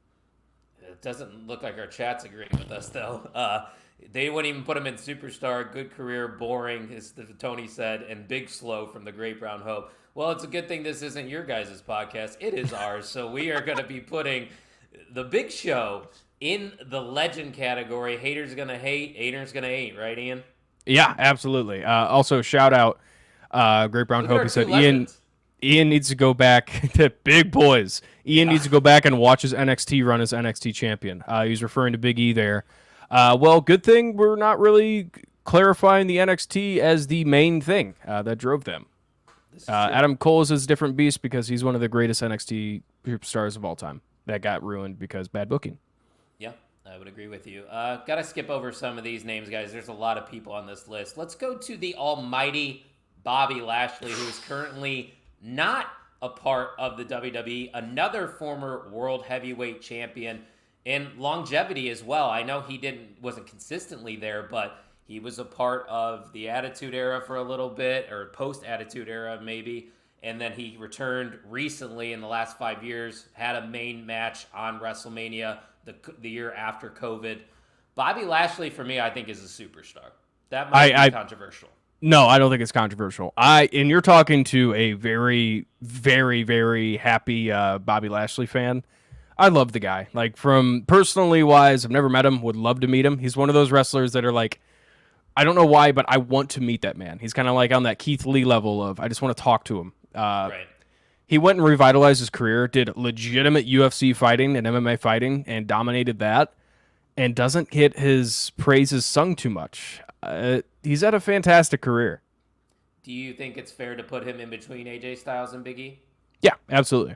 It doesn't look like our chat's agreeing with us, though. They wouldn't even put him in superstar, good career, boring, as Tony said, and big slow from the Great Brown Hope. Well, it's a good thing this isn't your guys' podcast. It is ours, so we are going to be putting the Big Show in the legend category. Haters going to hate, haters going to hate, right, Ian? Yeah, absolutely. Also, shout out Great Brown Hope. He said, Ian needs to go back to big boys. Ian needs to go back and watch his NXT run as NXT champion. He's referring to Big E there. Well, good thing we're not really clarifying the NXT as the main thing that drove them. Adam Cole is a different beast because he's one of the greatest NXT superstars of all time. That got ruined because bad booking. Yeah, I would agree with you. Got to skip over some of these names, guys. There's a lot of people on this list. Let's go to the almighty Bobby Lashley, who is currently not a part of the WWE, another former world heavyweight champion, and longevity as well. I know he wasn't consistently there, but he was a part of the Attitude Era for a little bit, or post-Attitude Era maybe, and then he returned recently in the last 5 years, had a main match on WrestleMania the year after COVID. Bobby Lashley, for me, I think is a superstar. That might be controversial. No, I don't think it's controversial. And you're talking to a very, very, very happy Bobby Lashley fan. I love the guy. Like, from personally wise, I've never met him, would love to meet him. He's one of those wrestlers that are like, I don't know why, but I want to meet that man. He's kind of like on that Keith Lee level of, I just want to talk to him. Right. He went and revitalized his career, did legitimate UFC fighting and MMA fighting, and dominated that, and doesn't get his praises sung too much. He's had a fantastic career. Do you think it's fair to put him in between AJ Styles and Big E? Yeah, absolutely.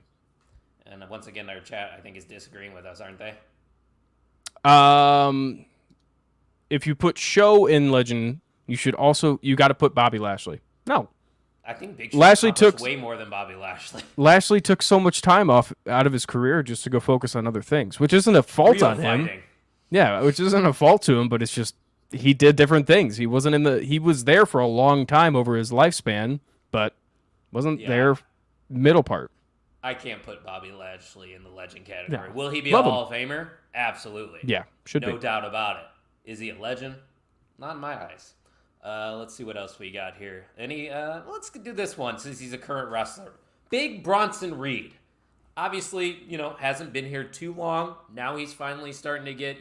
And once again, our chat, I think, is disagreeing with us, aren't they? If you put Show in Legend, you got to put Bobby Lashley. No. I think Big Show Lashley took way more than Bobby Lashley. Lashley took so much time out of his career just to go focus on other things, which isn't a fault on him. Yeah, which isn't a fault to him, but it's just he did different things. He was there for a long time over his lifespan, but wasn't there middle part. I can't put Bobby Lashley in the legend category. Yeah. Will he be a Hall of Famer? Absolutely. Yeah, should be. No doubt about it. Is he a legend? Not in my eyes. Let's see what else we got here. Let's do this one since he's a current wrestler. Big Bronson Reed. Obviously, hasn't been here too long. Now he's finally starting to get,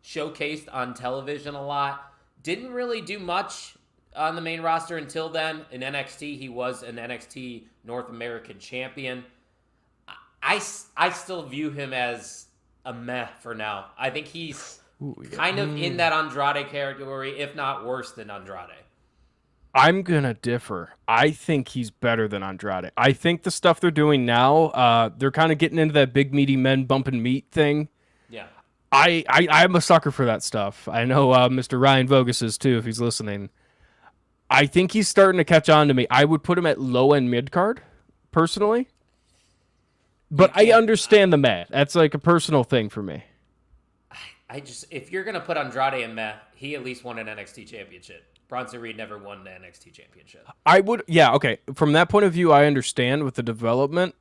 showcased on television a lot. Didn't really do much on the main roster until then. In NXT, he was an NXT North American champion. I still view him as a meh for now. I think he's kind of in that Andrade category, if not worse than Andrade. I'm going to differ. I think he's better than Andrade. I think the stuff they're doing now, they're kind of getting into that big meaty men bumping meat thing. Yeah. I'm a sucker for that stuff. I know Mr. Ryan Vogus is too, if he's listening. I think he's starting to catch on to me. I would put him at low-end mid-card, personally. But I understand the meh. That's like a personal thing for me. If you're going to put Andrade in meh, he at least won an NXT championship. Bronson Reed never won the NXT championship. Okay. From that point of view, I understand with the development.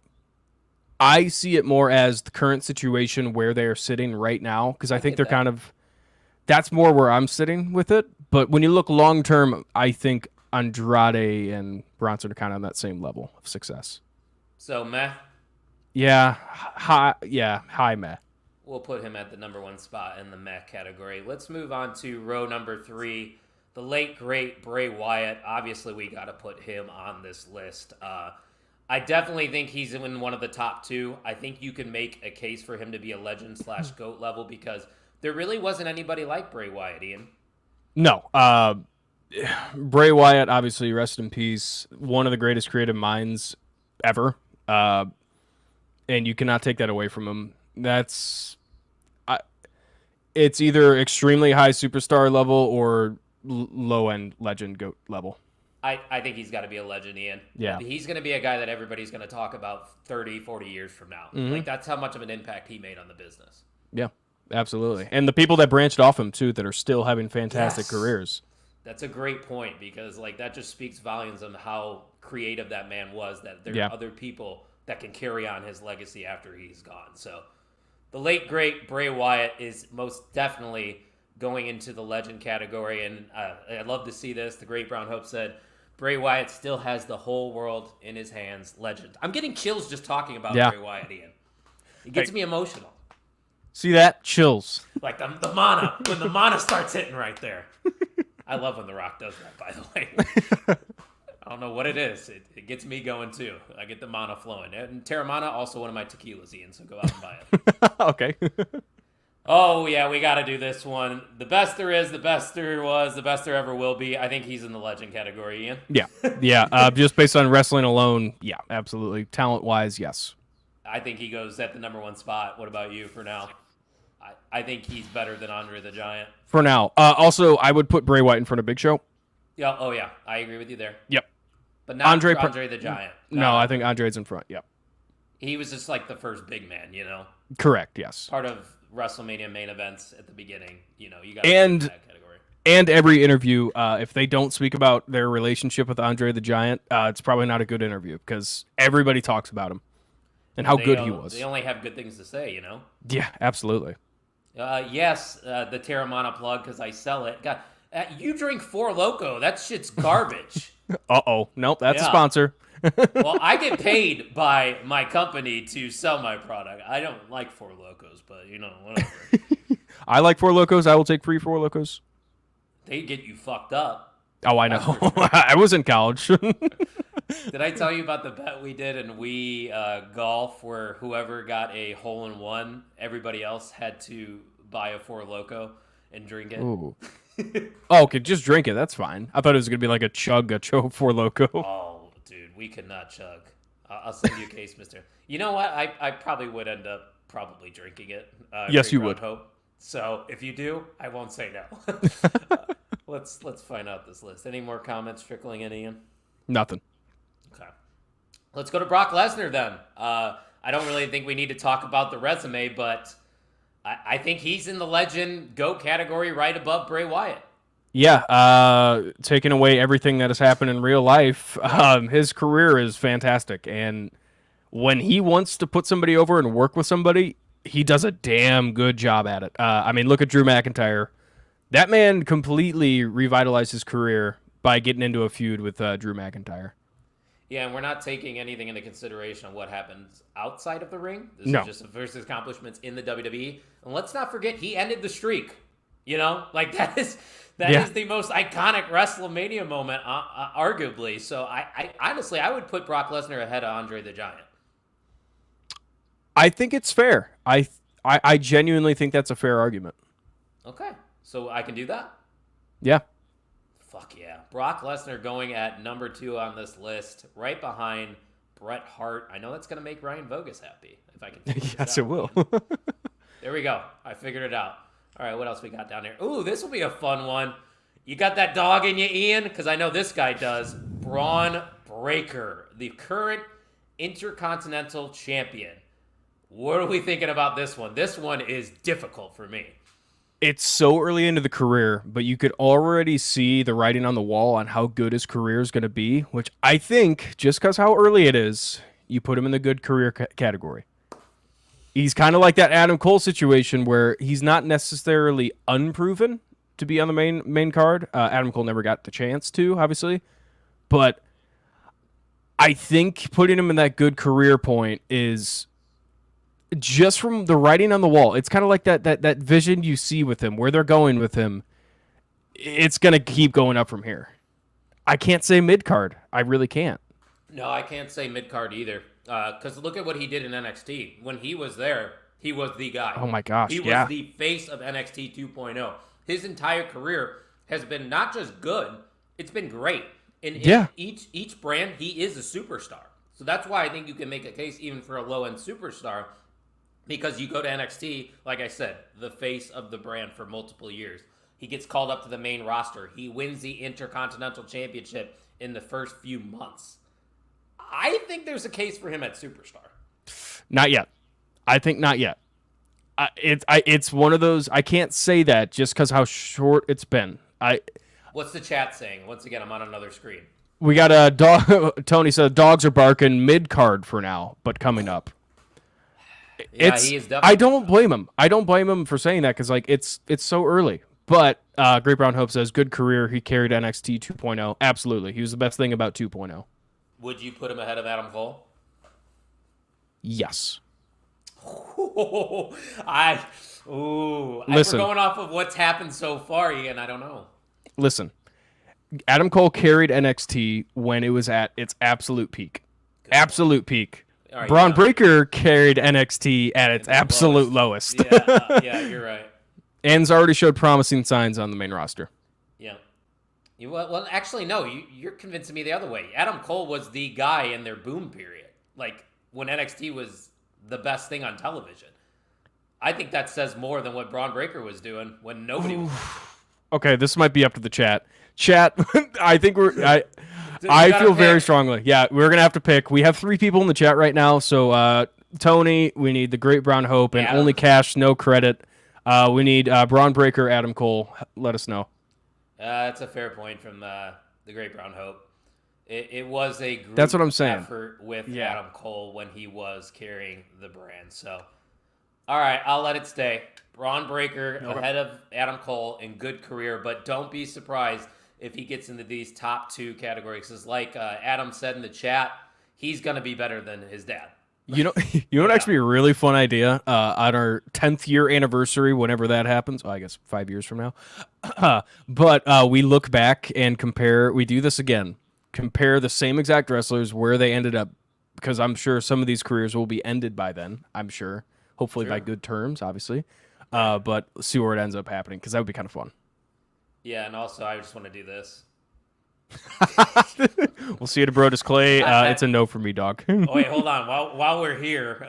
I see it more as the current situation where they are sitting right now, because I think they're kind of, that's more where I'm sitting with it. But when you look long term, I think Andrade and Bronson are kind of on that same level of success. So meh. Yeah, high meh. We'll put him at the number 1 spot in the meh category. Let's move on to row number 3. The late, great Bray Wyatt. Obviously, we got to put him on this list. I definitely think he's in one of the top 2. I think you can make a case for him to be a legend/GOAT level because there really wasn't anybody like Bray Wyatt, Ian. No. Bray Wyatt, obviously, rest in peace. One of the greatest creative minds ever. And you cannot take that away from him. It's either extremely high superstar level or low-end legend GOAT level. I think he's got to be a legend, Ian. Yeah. He's going to be a guy that everybody's going to talk about 30, 40 years from now. Mm-hmm. Like, that's how much of an impact he made on the business. Yeah, absolutely. And the people that branched off him, too, that are still having fantastic careers. That's a great point because, like, that just speaks volumes on how creative that man was, that there are other people that can carry on his legacy after he's gone. So the late, great Bray Wyatt is most definitely going into the legend category, and I'd love to see this. The Great Brown Hope said, Bray Wyatt still has the whole world in his hands. Legend. I'm getting chills just talking about Bray Wyatt, Ian. It gets me emotional. See that? Chills. Like the mana, when the mana starts hitting right there. I love when The Rock does that, by the way. I don't know what it is. It gets me going, too. I get the mana flowing. And Terramana, also one of my tequilas, Ian, so go out and buy it. Okay. Oh, yeah, we got to do this one. The best there is, the best there was, the best there ever will be. I think he's in the legend category, Ian. Yeah. Just based on wrestling alone, yeah, absolutely. Talent-wise, yes. I think he goes at the number 1 spot. What about you for now? I think he's better than Andre the Giant. For now. Also, I would put Bray Wyatt in front of Big Show. Yeah. Oh, yeah. I agree with you there. Yep. But not Andre the Giant. No, I think Andre's in front, yep. He was just like the first big man, you know? Correct, yes. Part of WrestleMania main events at the beginning. You know, you got and that category. And every interview, if they don't speak about their relationship with Andre the Giant, it's probably not a good interview because everybody talks about him and how good he was. They only have good things to say, you know? Yeah, absolutely. Yes, the Terramana plug because I sell it. God, you drink Four Loko. That shit's garbage. Uh-oh. Nope, that's a sponsor. Well, I get paid by my company to sell my product. I don't like Four Lokos, but, you know, whatever. I like Four Lokos. I will take free Four Lokos. They get you fucked up. Oh, I know. I was in college. Did I tell you about the bet we did in golf where whoever got a hole-in-one, everybody else had to buy a Four Loko and drink it? Ooh. Oh, okay, just drink it. That's fine. I thought it was going to be like a chug Four Loko. Oh, dude, we could not chug. I'll send you a case, mister. You know what? I probably would end up drinking it. Yes, you would. Hope. So if you do, I won't say no. Let's find out this list. Any more comments trickling in, Ian? Nothing. Okay. Let's go to Brock Lesnar then. I don't really think we need to talk about the resume, but I think he's in the legend GOAT category right above Bray Wyatt. Yeah, taking away everything that has happened in real life, his career is fantastic. And when he wants to put somebody over and work with somebody, he does a damn good job at it. I mean, look at Drew McIntyre. That man completely revitalized his career by getting into a feud with Drew McIntyre. Yeah, and we're not taking anything into consideration of what happens outside of the ring. This No. is just his accomplishments in the WWE. And let's not forget, he ended the streak. You know, like that is the most iconic WrestleMania moment, arguably. So I honestly, I would put Brock Lesnar ahead of Andre the Giant. I think it's fair. I genuinely think that's a fair argument. Okay, so I can do that? Yeah. Fuck yeah. Brock Lesnar going at number 2 on this list, right behind Bret Hart. I know that's going to make Ryan Vogus happy, if I can figure this Yes, out. it will. There we go. I figured it out. All right, what else we got down here? Ooh, this will be a fun one. You got that dog in you, Ian? Because I know this guy does. Braun Breaker, the current Intercontinental Champion. What are we thinking about this one? This one is difficult for me. It's so early into the career, but you could already see the writing on the wall on how good his career is going to be, which I think, just because how early it is, you put him in the good career category. He's kind of like that Adam Cole situation where he's not necessarily unproven to be on the main card. Adam Cole never got the chance to, obviously, but I think putting him in that good career point is just from the writing on the wall. It's kind of like that vision you see with him, where they're going with him. It's going to keep going up from here. I can't say mid-card. I really can't. No, I can't say mid-card either. Because look at what he did in NXT. When he was there, he was the guy. Oh my gosh, he was the face of NXT 2.0. His entire career has been not just good, it's been great. In each brand, he is a superstar. So that's why I think you can make a case even for a low-end superstar. Because you go to NXT, like I said, the face of the brand for multiple years. He gets called up to the main roster. He wins the Intercontinental Championship in the first few months. I think there's a case for him at Superstar. Not yet. I think not yet. It's one of those. I can't say that just because how short it's been. What's the chat saying? Once again, I'm on another screen. We got a dog. Tony said dogs are barking mid card for now, but coming up. Yeah, he is definitely. I don't blame him. I don't blame him for saying that because like it's so early. But Great Brown Hope says good career. He carried NXT 2.0. Absolutely, he was the best thing about 2.0. Would you put him ahead of Adam Cole? Yes. Listen, we're going off of what's happened so far, Ian. I don't know. Listen, Adam Cole carried NXT when it was at its absolute peak. Good. Absolute peak. Right, Braun Breaker carried NXT at its absolute lowest. Yeah, you're right. And's already showed promising signs on the main roster. Yeah. Well, actually, no. You're convincing me the other way. Adam Cole was the guy in their boom period. Like, when NXT was the best thing on television. I think that says more than what Braun Breaker was doing when nobody was. Okay, this might be up to the chat. Chat, I think I feel very strongly. Yeah, we're going to have to pick. We have 3 people in the chat right now. So, Tony, we need the Great Brown Hope, and only cash, no credit. We need Braun Breaker, Adam Cole. Let us know. That's a fair point from the Great Brown Hope. It was a group That's what I'm saying. effort with Adam Cole when he was carrying the brand. So, all right, I'll let it stay. Braun Breaker ahead of Adam Cole in good career, but don't be surprised if he gets into these top 2 categories. Because like Adam said in the chat, he's going to be better than his dad. You know what actually be a really fun idea on our 10th year anniversary, whenever that happens. I guess 5 years from now. But we look back and compare. We do this again. Compare the same exact wrestlers where they ended up, because I'm sure some of these careers will be ended by then. I'm sure, hopefully by good terms, obviously. But see where it ends up happening, because that would be kind of fun. Yeah, and also I just want to do this. We'll see you at Brodus Clay. It's a no for me, dog. Oh, wait, hold on. While we're here,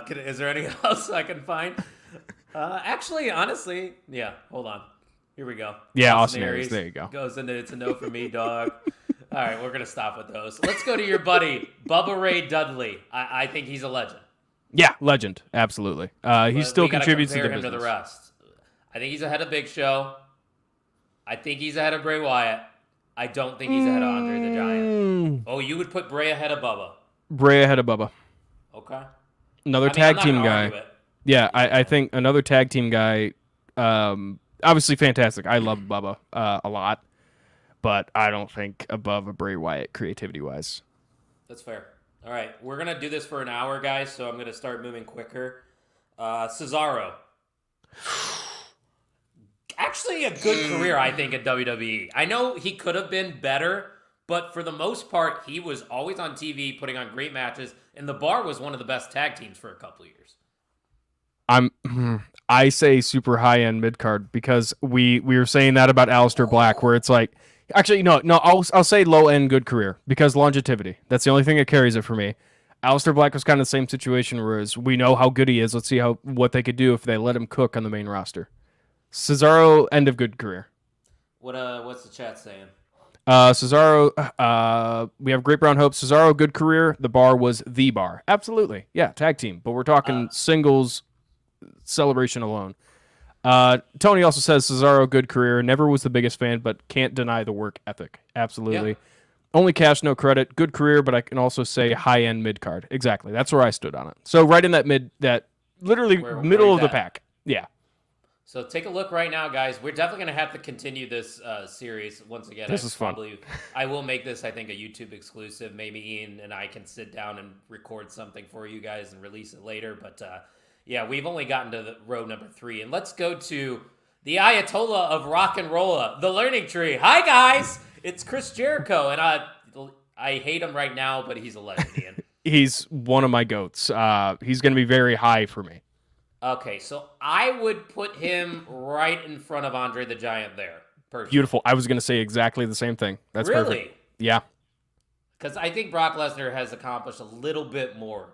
is there anything else I can find? Actually, honestly, yeah. Hold on. Here we go. Yeah, Austin Aries. There you go. Goes into it's a no for me, dog. All right, we're gonna stop with those. Let's go to your buddy Bubba Ray Dudley. I think he's a legend. Yeah, legend. Absolutely. He still contributes to the business. To the rest. I think he's ahead of Big Show. I think he's ahead of Bray Wyatt. I don't think he's ahead of Andre the Giant. Oh, you would put Bray ahead of Bubba. Bray ahead of Bubba. Okay. Another tag team guy. Yeah, I think another tag team guy. Obviously fantastic. I love Bubba a lot, but I don't think above a Bray Wyatt creativity-wise. That's fair. All right, we're going to do this for an hour, guys, so I'm going to start moving quicker. Cesaro. Actually, a good career, I think, at WWE. I know he could have been better, but for the most part, he was always on TV, putting on great matches, and the Bar was one of the best tag teams for a couple of years. I say super high-end mid-card because we were saying that about Aleister Black, where it's like, actually, no, I'll say low-end good career because longevity. That's the only thing that carries it for me. Aleister Black was kind of the same situation, whereas we know how good he is. Let's see what they could do if they let him cook on the main roster. Cesaro, end of good career. What's the chat saying? Cesaro, we have Great Brown Hope. Cesaro, good career. The Bar was the Bar. Absolutely. Yeah, tag team. But we're talking singles celebration alone. Tony also says Cesaro, good career. Never was the biggest fan, but can't deny the work ethic. Absolutely. Yeah. Only cash, no credit. Good career, but I can also say high-end mid-card. Exactly. That's where I stood on it. So right in that literally middle of the pack. Yeah. So take a look right now, guys. We're definitely going to have to continue this series once again. This is fun. I will make this, I think, a YouTube exclusive. Maybe Ian and I can sit down and record something for you guys and release it later. But yeah, we've only gotten to the row number 3. And let's go to the Ayatollah of rock and roll, the learning tree. Hi, guys. It's Chris Jericho. And I hate him right now, but he's a legend, Ian. He's one of my goats. He's going to be very high for me. Okay, so I would put him right in front of Andre the Giant there. Personally. Beautiful. I was going to say exactly the same thing. That's really? Perfect. Yeah. Because I think Brock Lesnar has accomplished a little bit more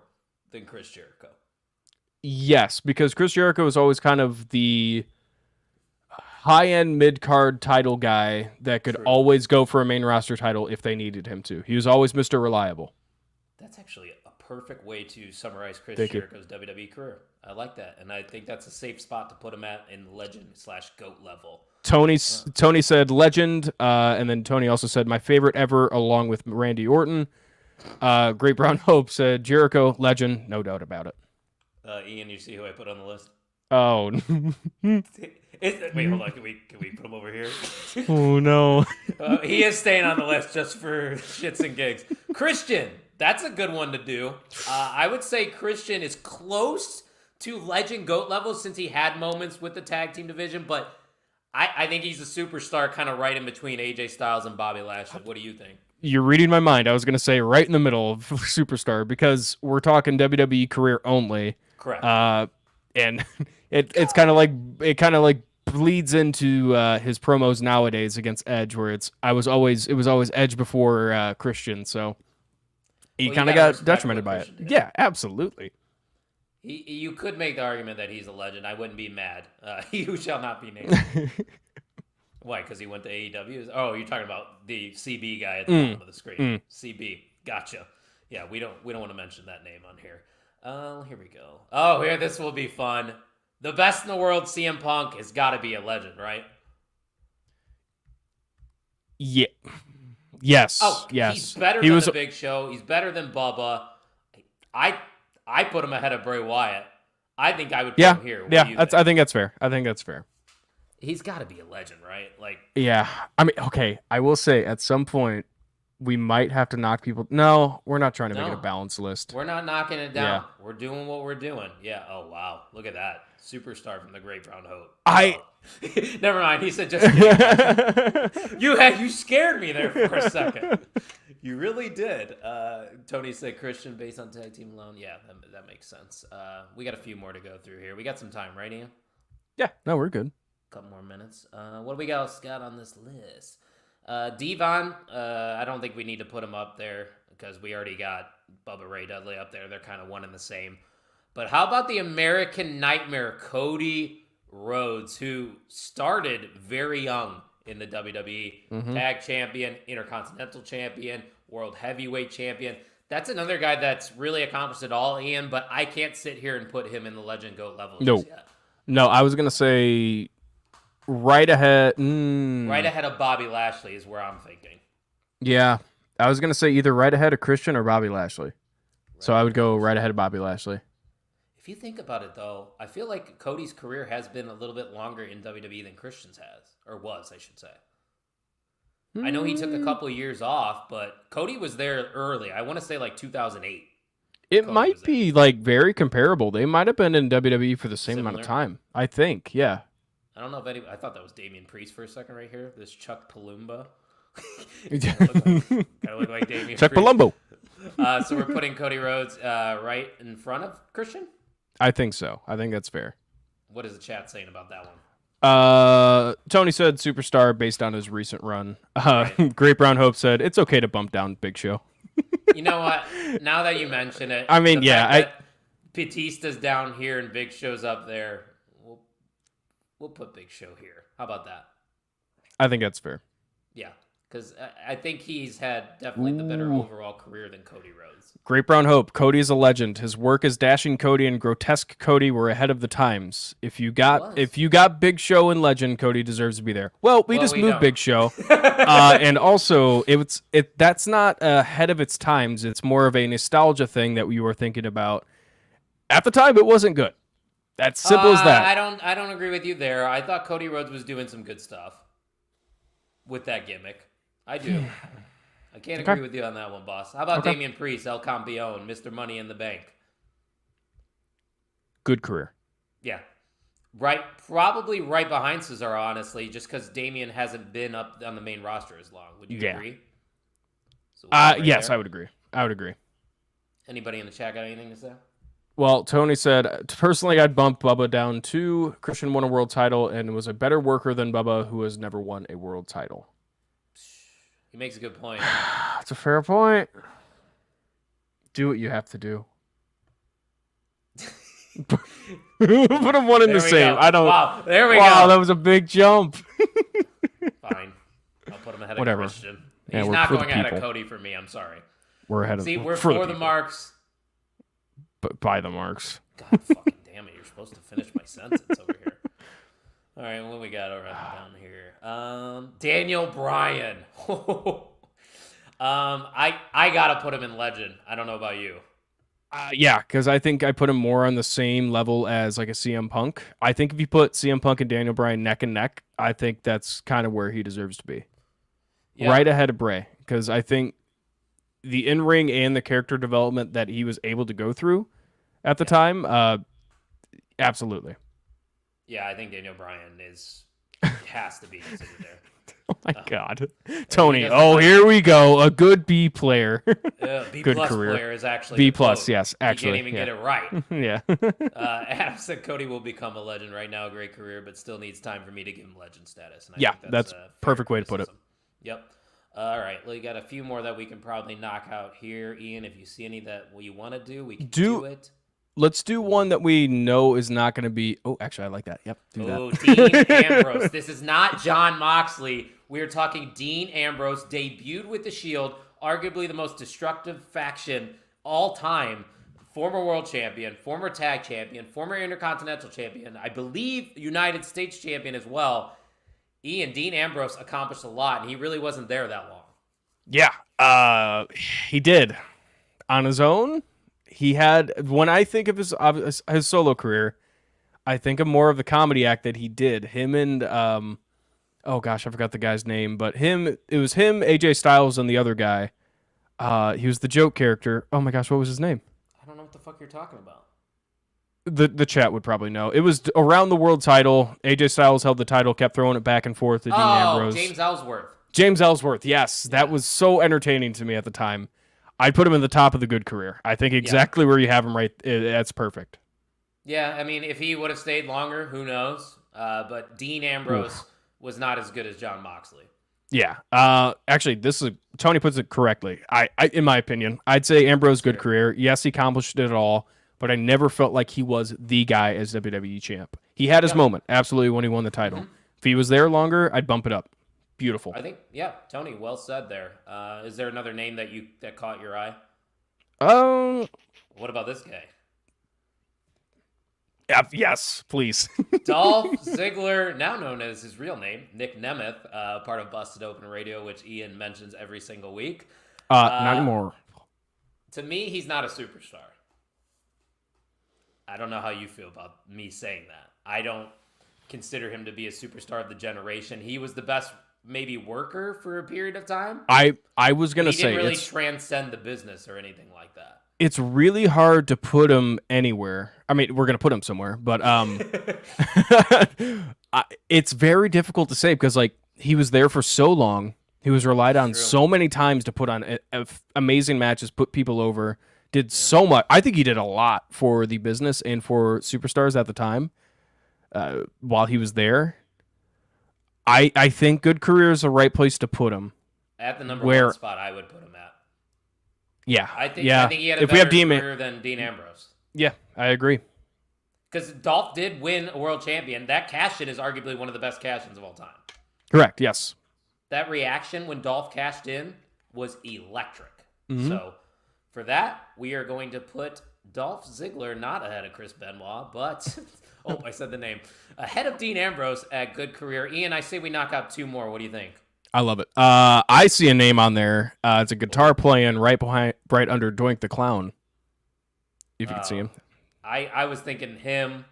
than Chris Jericho. Yes, because Chris Jericho is always kind of the high-end mid-card title guy that could always go for a main roster title if they needed him to. He was always Mr. Reliable. That's actually a perfect way to summarize Chris Jericho's WWE career. I like that, and I think that's a safe spot to put him at in legend/GOAT level. Tony said legend, and then Tony also said my favorite ever, along with Randy Orton. Great Brown Hope said Jericho, legend, no doubt about it. Ian, you see who I put on the list? Oh. Wait, hold on. Can we put him over here? Oh, no. He is staying on the list just for shits and gigs. Christian, that's a good one to do. I would say Christian is close to legend GOAT level since he had moments with the tag team division, but I think he's a superstar kind of right in between AJ Styles and Bobby Lashley. What do you think? You're reading my mind. I was going to say right in the middle of superstar because we're talking WWE career only. Correct. And it's kind of like bleeds into his promos nowadays against Edge, where it was always Edge before Christian, so he kind of got detrimented by it. Yeah, absolutely. You could make the argument that he's a legend. I wouldn't be mad. He who shall not be named. Why? Because he went to AEW? Oh, you're talking about the CB guy at the bottom of the screen. CB. Gotcha. Yeah, we don't want to mention that name on here. Here we go. Oh, here, this will be fun. The best in the world, CM Punk, has got to be a legend, right? Yeah. Yes. Oh, yes. He's better than the Big Show. He's better than Bubba. I put him ahead of Bray Wyatt. I think I would put him here. I think that's fair. He's got to be a legend, right? Yeah. I mean, okay. I will say at some point we might have to knock people. No, we're not trying to make it a balanced list. We're not knocking it down. Yeah. We're doing what we're doing. Yeah. Oh wow. Look at that. Superstar from the Great Brown Hope. Never mind. He said just kidding. You scared me there for a second. You really did. Tony said Christian based on tag team alone. Yeah, that makes sense. We got a few more to go through here. We got some time, right, Ian? Yeah. No, we're good. Couple more minutes. What do we got on this list? Devon, I don't think we need to put him up there because we already got Bubba Ray Dudley up there. They're kind of one and the same. But how about the American Nightmare, Cody Rhodes, who started very young in the WWE, tag champion, intercontinental champion, world heavyweight champion. That's another guy that's really accomplished it all, Ian, but I can't sit here and put him in the legend GOAT level just yet. No, I was going to say right ahead. Right ahead of Bobby Lashley is where I'm thinking. Yeah, I was going to say either right ahead of Christian or Bobby Lashley. So I would go right ahead of Bobby Lashley. If you think about it, though, I feel like Cody's career has been a little bit longer in WWE than Christian's has, or was, I should say. I know he took a couple of years off, but Cody was there early. I want to say like 2008. It might be like very comparable. They might have been in WWE for the same amount of time. I think, yeah. I don't know if I thought that was Damian Priest for a second right here. This Chuck Palumbo. Gotta look like Damian Chuck Priest. Palumbo. So we're putting Cody Rhodes right in front of Christian? I think so. I think that's fair. What is the chat saying about that one? Tony said superstar based on his recent run. Great Brown Hope said it's okay to bump down Big Show. You know what? Now that you mention it, I mean, Batista's down here and Big Show's up there. We'll put Big Show here. How about that? I think that's fair. Yeah. Because I think he's had definitely the better overall career than Cody Rhodes. Great Brown Hope. Cody is a legend. His work as Dashing Cody and Grotesque Cody were ahead of the times. If you got Big Show and Legend, Cody deserves to be there. Well, we moved don't. Big Show, and also that's not ahead of its times. It's more of a nostalgia thing that we were thinking about. At the time, it wasn't good. That's simple as that. I don't agree with you there. I thought Cody Rhodes was doing some good stuff with that gimmick. I do. I can't agree with you on that one, boss. How about Damian Priest, El Campeon, Mr. Money in the Bank? Good career. Yeah. Probably right behind Cesaro, honestly, just because Damian hasn't been up on the main roster as long. Would you agree? So yes, there. I would agree. Anybody in the chat got anything to say? Well, Tony said, personally, I'd bump Bubba down to Christian won a world title and was a better worker than Bubba, who has never won a world title. He makes a good point. That's a fair point. Do what you have to do. Put them one in the same. Go. Wow, there we go. Wow, that was a big jump. Fine. I'll put him ahead Whatever. of Christian. He's not going ahead of Cody for me. I'm sorry. We're ahead of we're for the marks. But by the marks. God fucking damn it. You're supposed to finish my sentence over here. All right, what we got down here? Daniel Bryan. I gotta put him in Legend. I don't know about you. Yeah, because I think I put him more on the same level as like a CM Punk. I think if you put CM Punk and Daniel Bryan neck and neck, I think that's kind of where he deserves to be. Yeah. Right ahead of Bray, because I think the in-ring and the character development that he was able to go through at the time, absolutely. Yeah, I think Daniel Bryan has to be considered there. Oh my God, Tony! Oh, here we go. A good B player. B good plus career. Player is actually B plus. Yes, actually, you can't even get it right. Yeah. Adam said Cody will become a legend right now. A great career, but still needs time for me to give him legend status. And I think that's perfect way to put it. Yep. All right, well, you got a few more that we can probably knock out here, Ian. If you see any that you want to do, we can do it. Let's do one that we know is not going to be... Oh, actually, I like that. Yep, do that. Dean Ambrose. This is not Jon Moxley. We're talking Dean Ambrose, debuted with the Shield, arguably the most destructive faction all time. Former world champion, former tag champion, former intercontinental champion, I believe United States champion as well. Dean Ambrose accomplished a lot, and he really wasn't there that long. Yeah, he did. On his own... He had, when I think of his solo career, I think of more of the comedy act that he did. Him and, oh gosh, I forgot the guy's name, but it was him, AJ Styles, and the other guy. He was the joke character. Oh my gosh, what was his name? I don't know what the fuck you're talking about. The chat would probably know. It was around the world title. AJ Styles held the title, kept throwing it back and forth to Dean Ambrose. James Ellsworth. James Ellsworth, yes. Yeah. That was so entertaining to me at the time. I'd put him in the top of the good career. I think exactly where you have him right, that's perfect. Yeah, I mean, if he would have stayed longer, who knows? But Dean Ambrose was not as good as Jon Moxley. Yeah. Actually, Tony puts it correctly. I in my opinion, I'd say Ambrose, good career. Yes, he accomplished it all, but I never felt like he was the guy as WWE champ. He had his moment, absolutely, when he won the title. Mm-hmm. If he was there longer, I'd bump it up. Beautiful. I think, Tony, well said there. Is there another name that caught your eye? What about this guy? Yes, please. Dolph Ziggler, now known as his real name, Nick Nemeth, part of Busted Open Radio, which Ian mentions every single week. Not anymore. To me, he's not a superstar. I don't know how you feel about me saying that. I don't consider him to be a superstar of the generation. He was the best maybe worker for a period of time. I was going to say... He didn't really transcend the business or anything like that. It's really hard to put him anywhere. I mean, we're going to put him somewhere, but it's very difficult to say because like he was there for so long. He was relied on so many times to put on amazing matches, put people over, did so much. I think he did a lot for the business and for superstars at the time while he was there. I think good career is the right place to put him. At the number one spot, I would put him at. Yeah. I think he had a better career than Dean Ambrose. Yeah, I agree. Because Dolph did win a world champion. That cash-in is arguably one of the best cash-ins of all time. Correct, yes. that reaction when Dolph cashed in was electric. Mm-hmm. So for that, we are going to put Dolph Ziggler not ahead of Chris Benoit, but I said the name, ahead of Dean Ambrose at good career. Ian, I say we knock out 2 more. What do you think? I love it. I see a name on there. It's a guitar playing right under Doink the Clown. If you can see him. I was thinking him.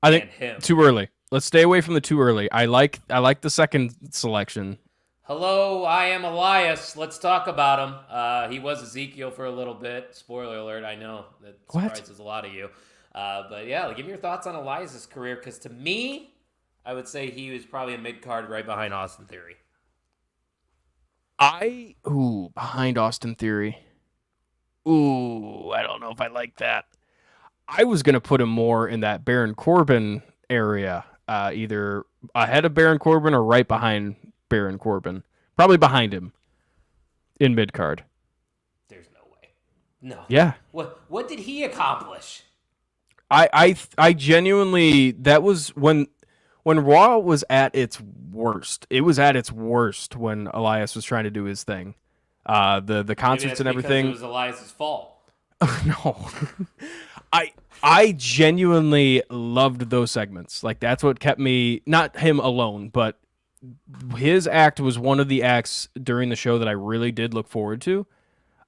I think him. Too early. Let's stay away from the too early. I like the second selection. Hello, I am Elias. Let's talk about him. He was Ezekiel for a little bit. Spoiler alert, I know. That surprises a lot of you. But yeah, give me your thoughts on Elias' career, because to me, I would say he was probably a mid-card right behind Austin Theory. Behind Austin Theory. I don't know if I like that. I was going to put him more in that Baron Corbin area, either ahead of Baron Corbin or right behind Baron Corbin. Probably behind him in mid-card. There's no way. No. Yeah. What did he accomplish? I genuinely, that was when Raw was at its worst. It was at its worst when Elias was trying to do his thing. The concerts and everything. It was Elias' fault. No. I genuinely loved those segments. Like, that's what kept me, not him alone, but his act was one of the acts during the show that I really did look forward to.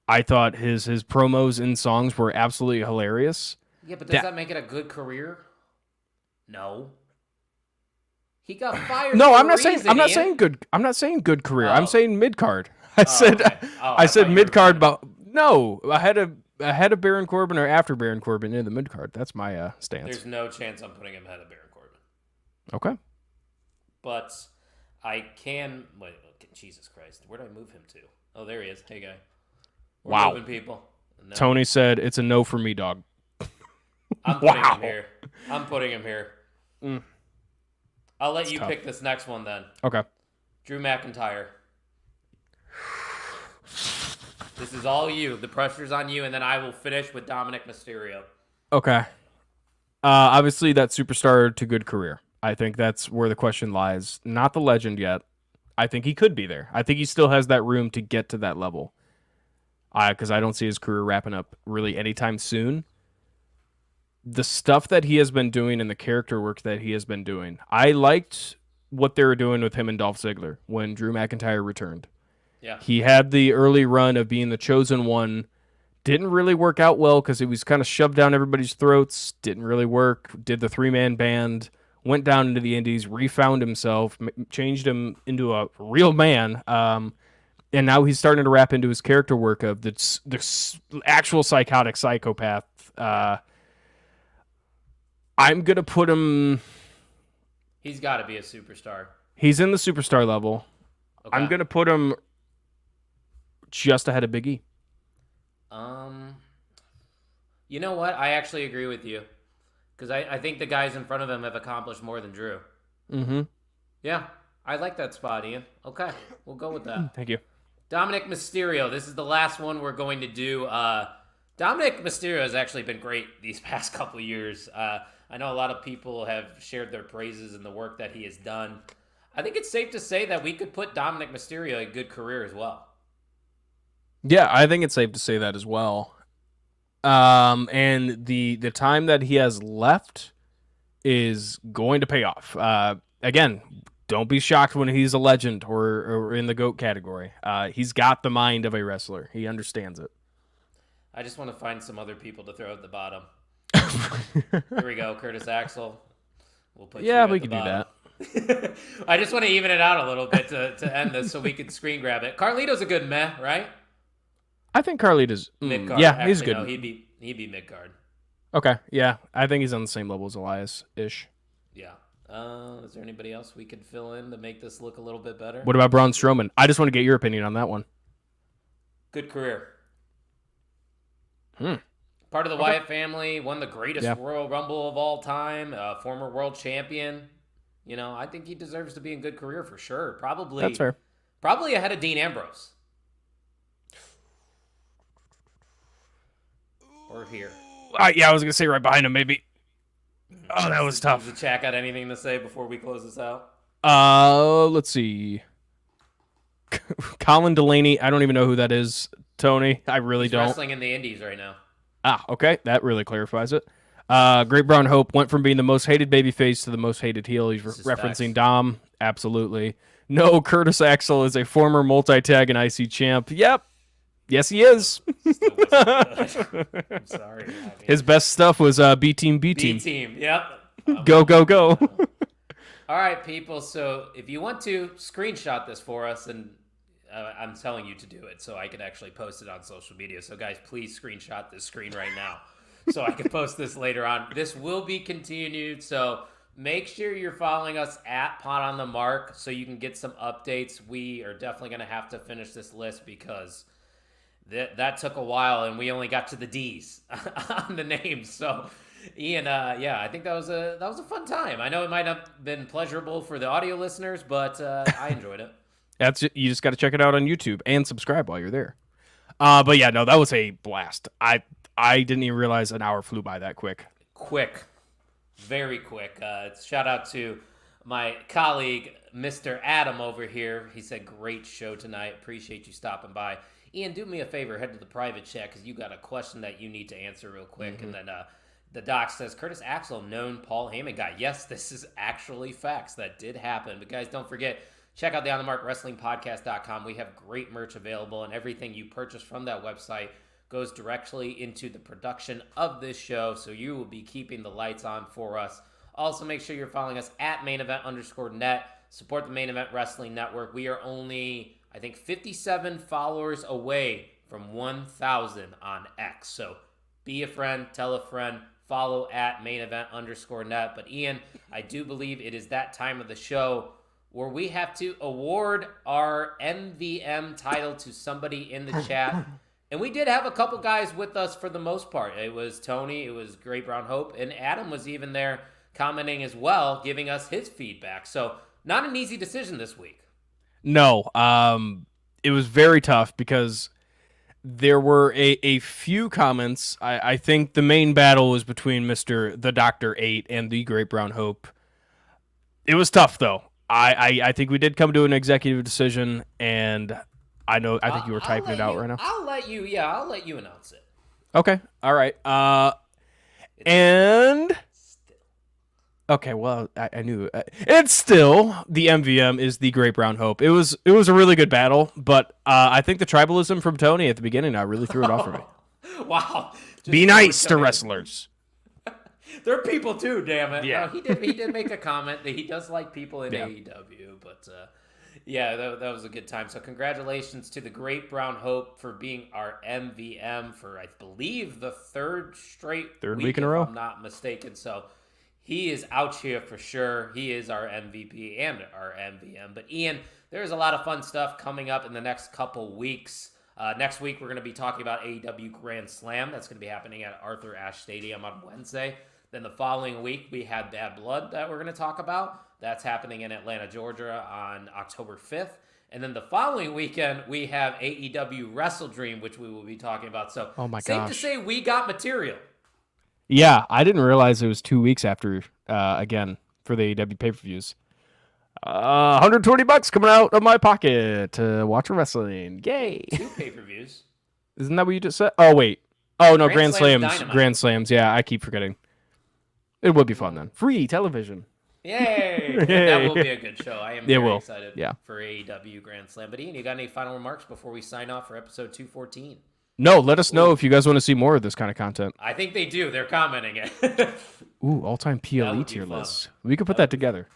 I thought his promos and songs were absolutely hilarious. Yeah, but does that make it a good career? No. He got fired. No, for I'm not a saying reason, I'm not Ian. saying good. I'm not saying good career. Oh. I'm saying mid card. I said mid card, but no, ahead of Baron Corbin or after Baron Corbin in the mid card. That's my stance. There's no chance I'm putting him ahead of Baron Corbin. Okay. But I can wait. Jesus Christ, where did I move him to? Oh, there he is. Hey, guy. We're moving people. No. Tony said it's a no for me, dog. I'm putting him here. I'm putting him here. Mm. I'll let you pick this next one then. Okay. Drew McIntyre. This is all you. The pressure's on you, and then I will finish with Dominic Mysterio. Okay. Obviously, that superstar to good career. I think that's where the question lies. Not the legend yet. I think he could be there. I think he still has that room to get to that level. Because I don't see his career wrapping up really anytime soon. The stuff that he has been doing and the character work that he has been doing, I liked what they were doing with him and Dolph Ziggler when Drew McIntyre returned. Yeah. He had the early run of being the chosen one. Didn't really work out well because he was kind of shoved down everybody's throats. Didn't really work. Did the 3-man band. Went down into the indies. Refound himself. Changed him into a real man. And now he's starting to wrap into his character work of the actual psychotic psychopath. I'm going to put him... He's got to be a superstar. He's in the superstar level. Okay. I'm going to put him just ahead of Big E. You know what? I actually agree with you. Because I think the guys in front of him have accomplished more than Drew. Mm-hmm. Yeah, I like that spot, Ian. Okay, we'll go with that. Thank you. Dominic Mysterio. This is the last one we're going to do. Dominic Mysterio has actually been great these past couple of years. I know a lot of people have shared their praises in the work that he has done. I think it's safe to say that we could put Dominic Mysterio in a good career as well. Yeah, I think it's safe to say that as well. And the time that he has left is going to pay off. Again, don't be shocked when he's a legend or in the GOAT category. He's got the mind of a wrestler. He understands it. I just want to find some other people to throw at the bottom. Here we go, Curtis Axel. We'll put we can do that. I just want to even it out a little bit to end this so we can screen grab it. Carlito's a good meh, right? I think Carlito's mid-card. Yeah, actually, he's good. No, he'd be mid-card. Okay, yeah. I think he's on the same level as Elias-ish. Yeah. Is there anybody else we could fill in to make this look a little bit better? What about Braun Strowman? I just want to get your opinion on that one. Good career. Part of the Wyatt family, won the greatest Royal Rumble of all time, former world champion. You know, I think he deserves to be in good career for sure. Probably. That's fair. Probably ahead of Dean Ambrose. Or here. Yeah, I was going to say right behind him, maybe. Oh, that was tough. Does the chat got anything to say before we close this out? Let's see. Colin Delaney, I don't even know who that is, Tony. I really He's don't. wrestling in the Indies right now. Okay. That really clarifies it. Great Brown Hope went from being the most hated babyface to the most hated heel. He's referencing facts. Dom. Absolutely. No, Curtis Axel is a former multi-tag and IC champ. Yep. Yes, he is. Still wasn't good. I'm sorry. His best stuff was B-Team. B-Team, yep. Go, go, go. All right, people. So if you want to screenshot this for us, and I'm telling you to do it so I can actually post it on social media. So guys, please screenshot this screen right now so I can post this later on. This will be continued. So make sure you're following us at Pod on the Mark so you can get some updates. We are definitely going to have to finish this list because that took a while, and we only got to the D's on the names. So, Ian, I think that was a fun time. I know it might not have been pleasurable for the audio listeners, but I enjoyed it. You just got to check it out on YouTube and subscribe while you're there. But yeah, no, that was a blast. I didn't even realize an hour flew by that quick. Quick, very quick. Shout out to my colleague, Mr. Adam over here. He said, "Great show tonight. Appreciate you stopping by." Ian, do me a favor, head to the private chat because you got a question that you need to answer real quick. Mm-hmm. And then the doc says, Curtis Axel, known Paul Heyman guy. Yes, this is actually facts. That did happen. But guys, don't forget, check out the OnTheMarkWrestlingPodcast.com. We have great merch available, and everything you purchase from that website goes directly into the production of this show. So you will be keeping the lights on for us. Also, make sure you're following us at mainevent_net. Support the Main Event Wrestling Network. We are only, I think, 57 followers away from 1,000 on X. So be a friend, tell a friend, follow at mainevent_net. But Ian, I do believe it is that time of the show where we have to award our MVM title to somebody in the chat. And we did have a couple guys with us for the most part. It was Tony, it was Great Brown Hope, and Adam was even there commenting as well, giving us his feedback. So not an easy decision this week. No, it was very tough because there were a few comments. I think the main battle was between Mr. The Dr. 8 and the Great Brown Hope. It was tough, though. I think we did come to an executive decision, and I think you were typing it out right now. I'll let you announce it. Okay, all right. Okay, well, I knew it's still the MVM is the Great Brown Hope. It was a really good battle, but I think the tribalism from Tony at the beginning really threw it off for me. Wow! Be nice to wrestlers. They're people too, damn it. Yeah. He did make a comment that he does like people in AEW, but that was a good time. So congratulations to the Great Brown Hope for being our MVM for, I believe, the third week in a row, if I'm not mistaken. So he is out here for sure. He is our MVP and our MVM. But Ian, there's a lot of fun stuff coming up in the next couple weeks. Next week, we're going to be talking about AEW Grand Slam. That's going to be happening at Arthur Ashe Stadium on Wednesday. Then the following week, we have Bad Blood that we're going to talk about. That's happening in Atlanta, Georgia on October 5th. And then the following weekend, we have AEW Wrestle Dream, which we will be talking about. So safe to say we got material. Yeah, I didn't realize it was 2 weeks after, again, for the AEW pay-per-views. $120 coming out of my pocket to watch wrestling. Yay! 2 pay-per-views. Isn't that what you just said? Oh, wait. Oh, no, Grand Slams. Dynamite. Grand Slams. Yeah, I keep forgetting. It would be fun then. Free television. Yay! That will be a good show. I am very excited for AEW Grand Slam. But Ian, you got any final remarks before we sign off for episode 214? No, let us know if you guys want to see more of this kind of content. I think they do. They're commenting it. Ooh, all-time PLE tier list. We could put that together.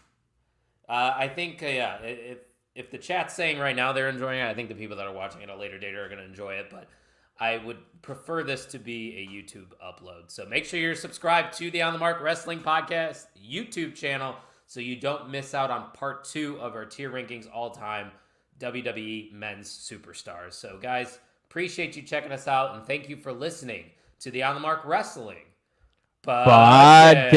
I think, if the chat's saying right now they're enjoying it, I think the people that are watching it at a later date are going to enjoy it. But I would prefer this to be a YouTube upload. So make sure you're subscribed to the On the Mark Wrestling Podcast YouTube channel so you don't miss out on part 2 of our tier rankings all-time WWE men's superstars. So, guys, appreciate you checking us out, and thank you for listening to the On the Mark Wrestling Podcast.